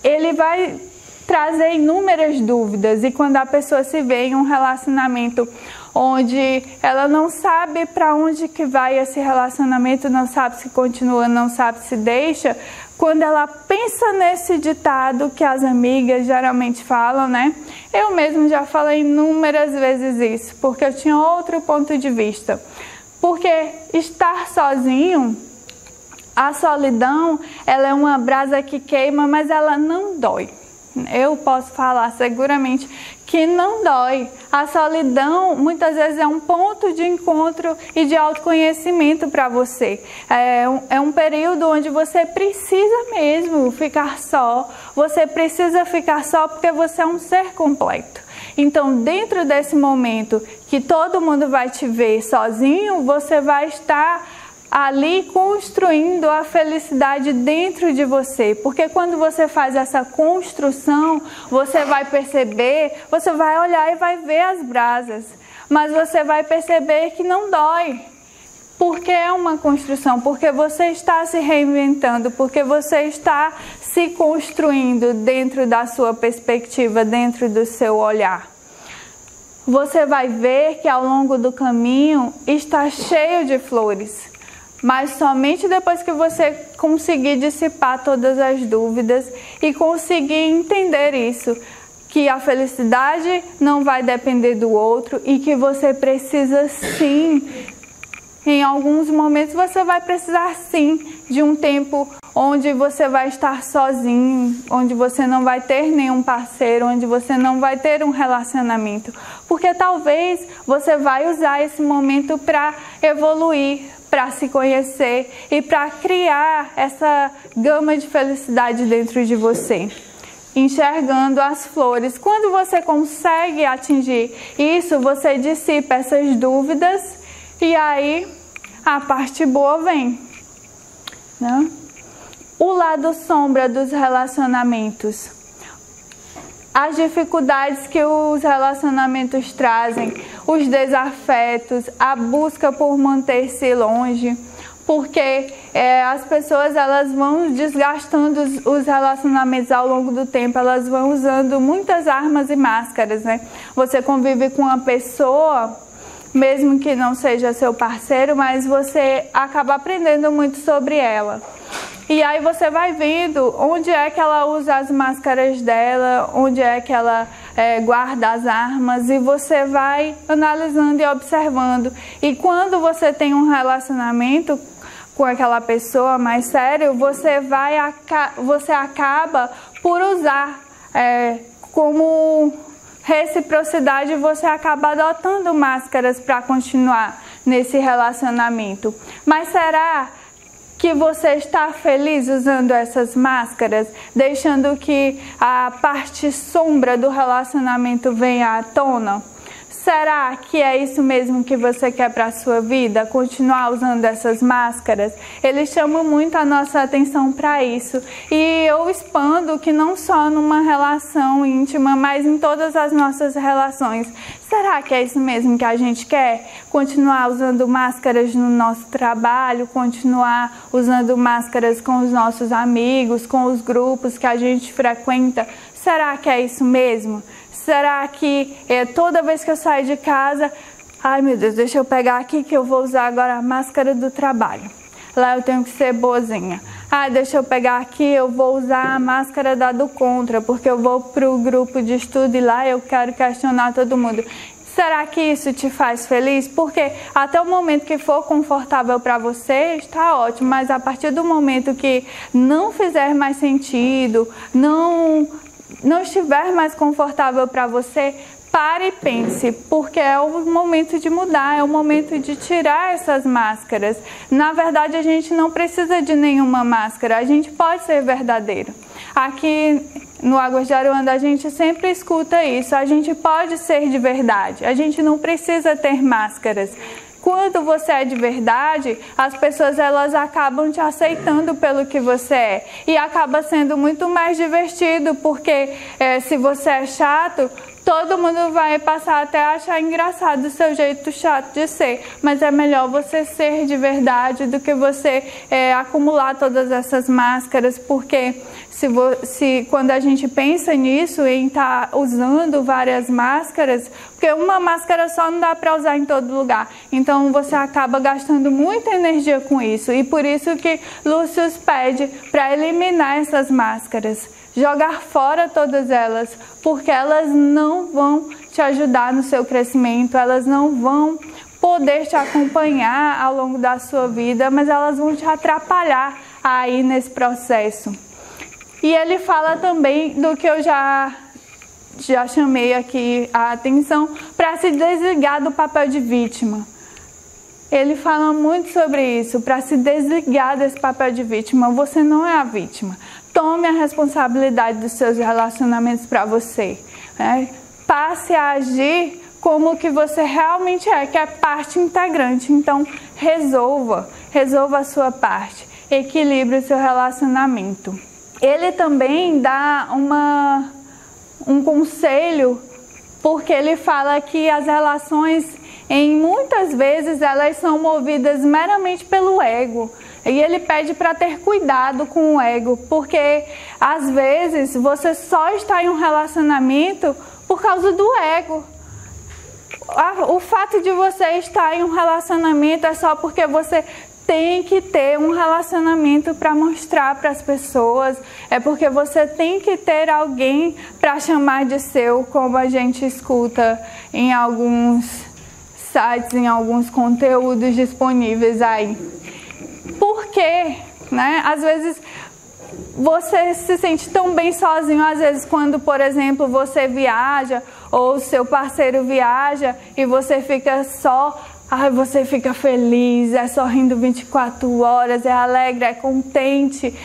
Ele vai trazer inúmeras dúvidas, e quando a pessoa se vê em um relacionamento onde ela não sabe para onde que vai esse relacionamento, não sabe se continua, não sabe se deixa, quando ela pensa nesse ditado que as amigas geralmente falam, né? Eu mesmo já falei inúmeras vezes isso, porque eu tinha outro ponto de vista. Porque estar sozinho, a solidão, ela é uma brasa que queima, mas ela não dói. Eu posso falar seguramente que não dói. A solidão muitas vezes é um ponto de encontro e de autoconhecimento para você. É um período onde você precisa mesmo ficar só. Você precisa ficar só porque você é um ser completo. Então, dentro desse momento que todo mundo vai te ver sozinho, você vai estar ali construindo a felicidade dentro de você, porque quando você faz essa construção, você vai perceber, você vai olhar e vai ver as brasas, mas você vai perceber que não dói, porque é uma construção, porque você está se reinventando, porque você está se construindo dentro da sua perspectiva, dentro do seu olhar. Você vai ver que ao longo do caminho está cheio de flores, mas somente depois que você conseguir dissipar todas as dúvidas e conseguir entender isso, que a felicidade não vai depender do outro e que você precisa sim, em alguns momentos você vai precisar sim de um tempo onde você vai estar sozinho, onde você não vai ter nenhum parceiro, onde você não vai ter um relacionamento, porque talvez você vai usar esse momento para evoluir, para se conhecer e para criar essa gama de felicidade dentro de você, enxergando as flores. Quando você consegue atingir isso, você dissipa essas dúvidas e aí a parte boa vem, né? O lado sombra dos relacionamentos. As dificuldades que os relacionamentos trazem, os desafetos, a busca por manter-se longe, porque as pessoas elas vão desgastando os relacionamentos ao longo do tempo, elas vão usando muitas armas e máscaras, né? Você convive com uma pessoa, mesmo que não seja seu parceiro, mas você acaba aprendendo muito sobre ela. E aí você vai vendo onde é que ela usa as máscaras dela, onde é que ela guarda as armas, e você vai analisando e observando. E quando você tem um relacionamento com aquela pessoa mais sério, você acaba por usar como reciprocidade, você acaba adotando máscaras para continuar nesse relacionamento. Mas será que você está feliz usando essas máscaras, deixando que a parte sombra do relacionamento venha à tona? Será que é isso mesmo que você quer para a sua vida? Continuar usando essas máscaras? Ele chama muito a nossa atenção para isso. E eu expando que não só numa relação íntima, mas em todas as nossas relações. Será que é isso mesmo que a gente quer? Continuar usando máscaras no nosso trabalho, continuar usando máscaras com os nossos amigos, com os grupos que a gente frequenta? Será que é isso mesmo? Será que toda vez que eu saio de casa, ai meu Deus, deixa eu pegar aqui que eu vou usar agora a máscara do trabalho. Lá eu tenho que ser boazinha. Ah, deixa eu pegar aqui, eu vou usar a máscara da do contra, porque eu vou para o grupo de estudo e lá eu quero questionar todo mundo. Será que isso te faz feliz? Porque até o momento que for confortável para você, está ótimo. Mas a partir do momento que não fizer mais sentido, não estiver mais confortável para você, pare e pense, porque é o momento de mudar, é o momento de tirar essas máscaras. Na verdade, a gente não precisa de nenhuma máscara, a gente pode ser verdadeiro. Aqui no Águas de Aruanda a gente sempre escuta isso, a gente pode ser de verdade, a gente não precisa ter máscaras. Quando você é de verdade, as pessoas elas acabam te aceitando pelo que você é. E acaba sendo muito mais divertido, porque se você é chato, todo mundo vai passar até a achar engraçado o seu jeito chato de ser. Mas é melhor você ser de verdade do que você acumular todas essas máscaras, porque quando a gente pensa nisso, em estar usando várias máscaras, porque uma máscara só não dá para usar em todo lugar. Então você acaba gastando muita energia com isso. E por isso que Lúcio pede para eliminar essas máscaras. Jogar fora todas elas, porque elas não vão te ajudar no seu crescimento, elas não vão poder te acompanhar ao longo da sua vida, mas elas vão te atrapalhar aí nesse processo. E ele fala também do que eu já chamei aqui a atenção, para se desligar do papel de vítima. Ele fala muito sobre isso, para se desligar desse papel de vítima. Você não é a vítima. Tome a responsabilidade dos seus relacionamentos para você. Né? Passe a agir como que você realmente é, que é parte integrante. Então, resolva a sua parte. Equilibre o seu relacionamento. Ele também dá um conselho, porque ele fala que as relações, muitas vezes, elas são movidas meramente pelo ego. E ele pede para ter cuidado com o ego, porque às vezes você só está em um relacionamento por causa do ego. O fato de você estar em um relacionamento é só porque você tem que ter um relacionamento para mostrar para as pessoas, é porque você tem que ter alguém para chamar de seu, como a gente escuta em alguns sites, em alguns conteúdos disponíveis aí. Por quê? Né? Às vezes você se sente tão bem sozinho, às vezes quando, por exemplo, você viaja ou seu parceiro viaja e você fica só. Você fica feliz, é sorrindo 24 horas, é alegre, é contente.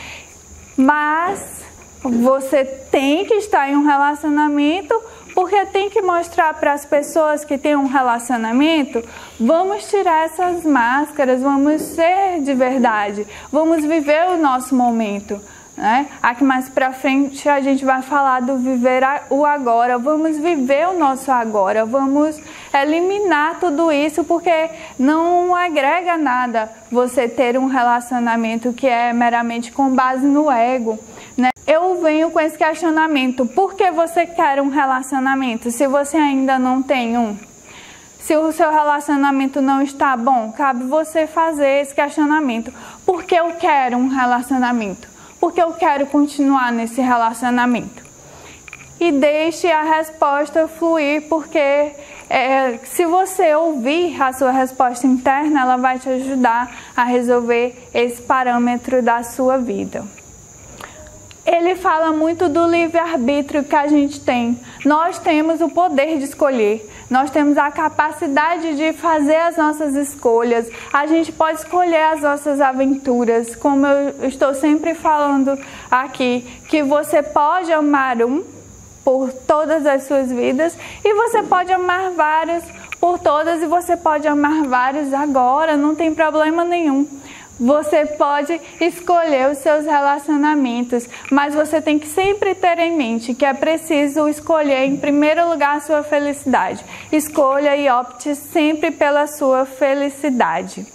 Mas você tem que estar em um relacionamento, porque tem que mostrar para as pessoas que tem um relacionamento, vamos tirar essas máscaras, vamos ser de verdade, vamos viver o nosso momento. Né? Aqui mais pra frente a gente vai falar do viver o agora, vamos viver o nosso agora, vamos eliminar tudo isso, porque não agrega nada você ter um relacionamento que é meramente com base no ego. Né? Eu venho com esse questionamento, por que você quer um relacionamento se você ainda não tem um? Se o seu relacionamento não está bom, cabe você fazer esse questionamento, por que eu quero um relacionamento? Porque eu quero continuar nesse relacionamento. E deixe a resposta fluir, porque se você ouvir a sua resposta interna, ela vai te ajudar a resolver esse parâmetro da sua vida. Ele fala muito do livre-arbítrio que a gente tem. Nós temos o poder de escolher. Nós temos a capacidade de fazer as nossas escolhas. A gente pode escolher as nossas aventuras. Como eu estou sempre falando aqui, que você pode amar um por todas as suas vidas e você pode amar vários por todas e você pode amar vários agora, não tem problema nenhum. Você pode escolher os seus relacionamentos, mas você tem que sempre ter em mente que é preciso escolher em primeiro lugar a sua felicidade. Escolha e opte sempre pela sua felicidade.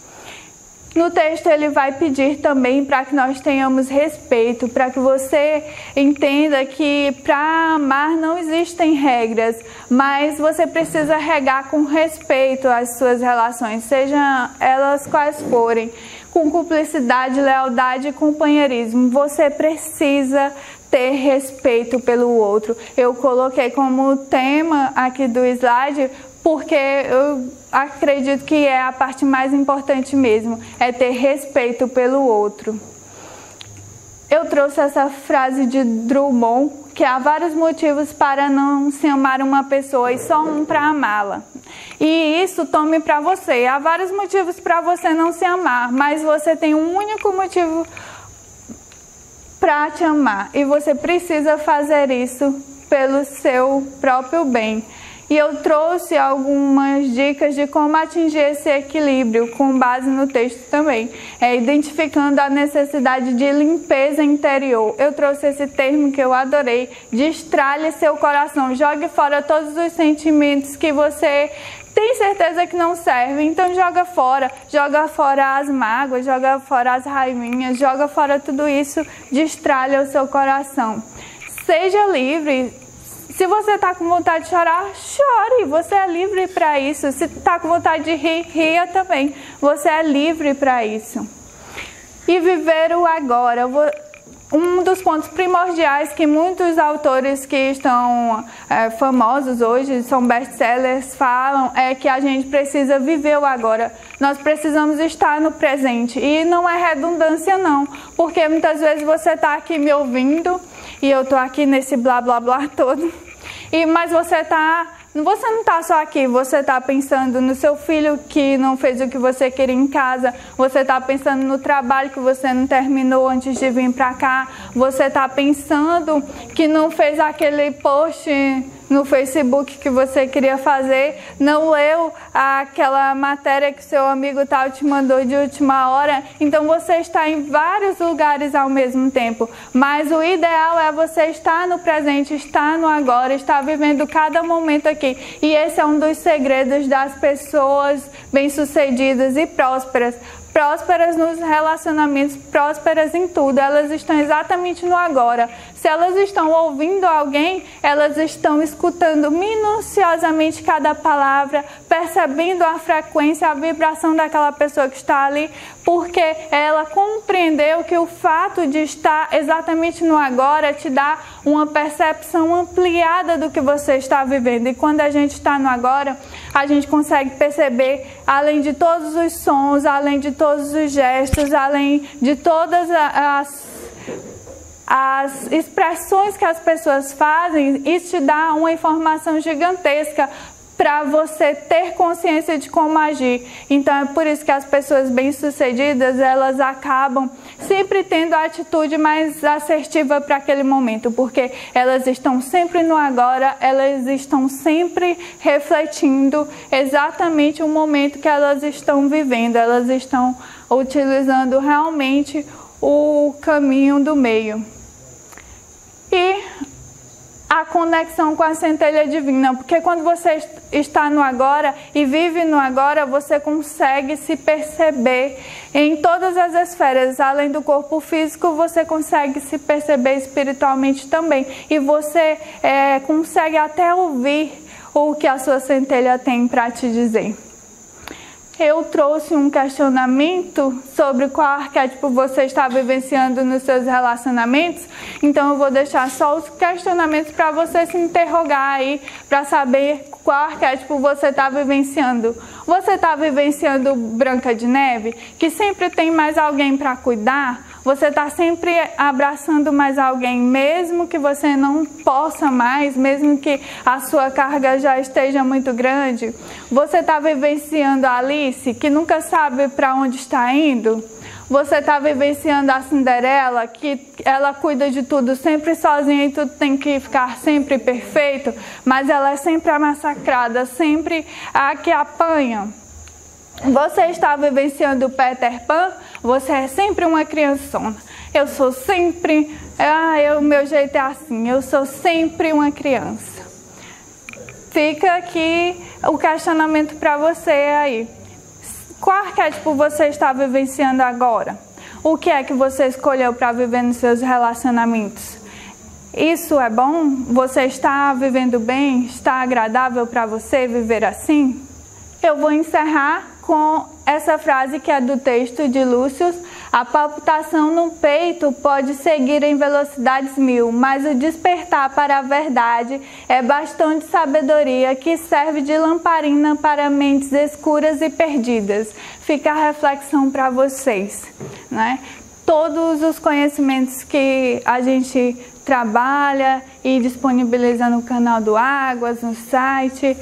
No texto ele vai pedir também para que nós tenhamos respeito, para que você entenda que para amar não existem regras, mas você precisa regar com respeito as suas relações, sejam elas quais forem, com cumplicidade, lealdade e companheirismo. Você precisa ter respeito pelo outro. Eu coloquei como tema aqui do slide porque eu acredito que é a parte mais importante mesmo, é ter respeito pelo outro. Eu trouxe essa frase de Drummond, que há vários motivos para não se amar uma pessoa e só um para amá-la. E isso tome para você. Há vários motivos para você não se amar, mas você tem um único motivo para te amar. E você precisa fazer isso pelo seu próprio bem. E eu trouxe algumas dicas de como atingir esse equilíbrio, com base no texto também, identificando a necessidade de limpeza interior. Eu trouxe esse termo que eu adorei, destralhe seu coração, jogue fora todos os sentimentos que você tem certeza que não servem, então joga fora as mágoas, joga fora as raivinhas, joga fora tudo isso, destralhe o seu coração. Seja livre. Se você está com vontade de chorar, chore, você é livre para isso. Se está com vontade de rir, ria também, você é livre para isso. E viver o agora. Um dos pontos primordiais que muitos autores que estão famosos hoje, são best-sellers, falam, é que a gente precisa viver o agora. Nós precisamos estar no presente. E não é redundância não, porque muitas vezes você está aqui me ouvindo e eu estou aqui nesse blá blá blá todo. Mas você não está só aqui, você está pensando no seu filho que não fez o que você queria em casa, você está pensando no trabalho que você não terminou antes de vir para cá, você está pensando que não fez aquele post no Facebook que você queria fazer, não leu aquela matéria que seu amigo tal te mandou de última hora. Então você está em vários lugares ao mesmo tempo, mas o ideal é você estar no presente, estar no agora, estar vivendo cada momento aqui. E esse é um dos segredos das pessoas bem-sucedidas e prósperas. Prósperas nos relacionamentos, prósperas em tudo, elas estão exatamente no agora. Se elas estão ouvindo alguém, elas estão escutando minuciosamente cada palavra, percebendo a frequência, a vibração daquela pessoa que está ali, porque ela compreendeu que o fato de estar exatamente no agora te dá uma percepção ampliada do que você está vivendo. E quando a gente está no agora, a gente consegue perceber, além de todos os sons, além de todos os gestos, além de todas as expressões que as pessoas fazem, isso te dá uma informação gigantesca para você ter consciência de como agir. Então é por isso que as pessoas bem-sucedidas, elas acabam sempre tendo a atitude mais assertiva para aquele momento, porque elas estão sempre no agora, elas estão sempre refletindo exatamente o momento que elas estão vivendo, elas estão utilizando realmente o caminho do meio. E a conexão com a centelha divina, porque quando você está no agora e vive no agora, você consegue se perceber em todas as esferas, além do corpo físico, você consegue se perceber espiritualmente também, e você consegue até ouvir o que a sua centelha tem para te dizer. Eu trouxe um questionamento sobre qual arquétipo você está vivenciando nos seus relacionamentos. Então eu vou deixar só os questionamentos para você se interrogar aí, para saber qual arquétipo você está vivenciando. Você está vivenciando Branca de Neve, que sempre tem mais alguém para cuidar? Você está sempre abraçando mais alguém, mesmo que você não possa mais, mesmo que a sua carga já esteja muito grande? Você está vivenciando a Alice, que nunca sabe para onde está indo? Você está vivenciando a Cinderela, que ela cuida de tudo sempre sozinha e tudo tem que ficar sempre perfeito, mas ela é sempre a massacrada, sempre a que apanha? Você está vivenciando o Peter Pan? Você é sempre uma criançona. Eu sou sempre... o meu jeito é assim. Eu sou sempre uma criança. Fica aqui o questionamento para você aí. Qual arquétipo você está vivenciando agora? O que é que você escolheu para viver nos seus relacionamentos? Isso é bom? Você está vivendo bem? Está agradável para você viver assim? Eu vou encerrar com essa frase que é do texto de Lúcio: a palpitação no peito pode seguir em velocidades 1000, mas o despertar para a verdade é bastão de sabedoria que serve de lamparina para mentes escuras e perdidas. Fica a reflexão para vocês, né? Todos os conhecimentos que a gente trabalha e disponibiliza no canal do Águas, no site,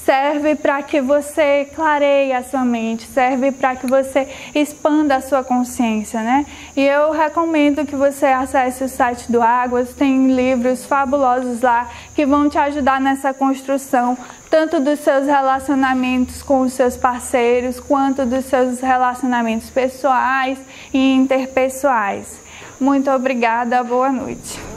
serve para que você clareie a sua mente, serve para que você expanda a sua consciência, né? E eu recomendo que você acesse o site do Águas, tem livros fabulosos lá que vão te ajudar nessa construção, tanto dos seus relacionamentos com os seus parceiros, quanto dos seus relacionamentos pessoais e interpessoais. Muito obrigada, boa noite.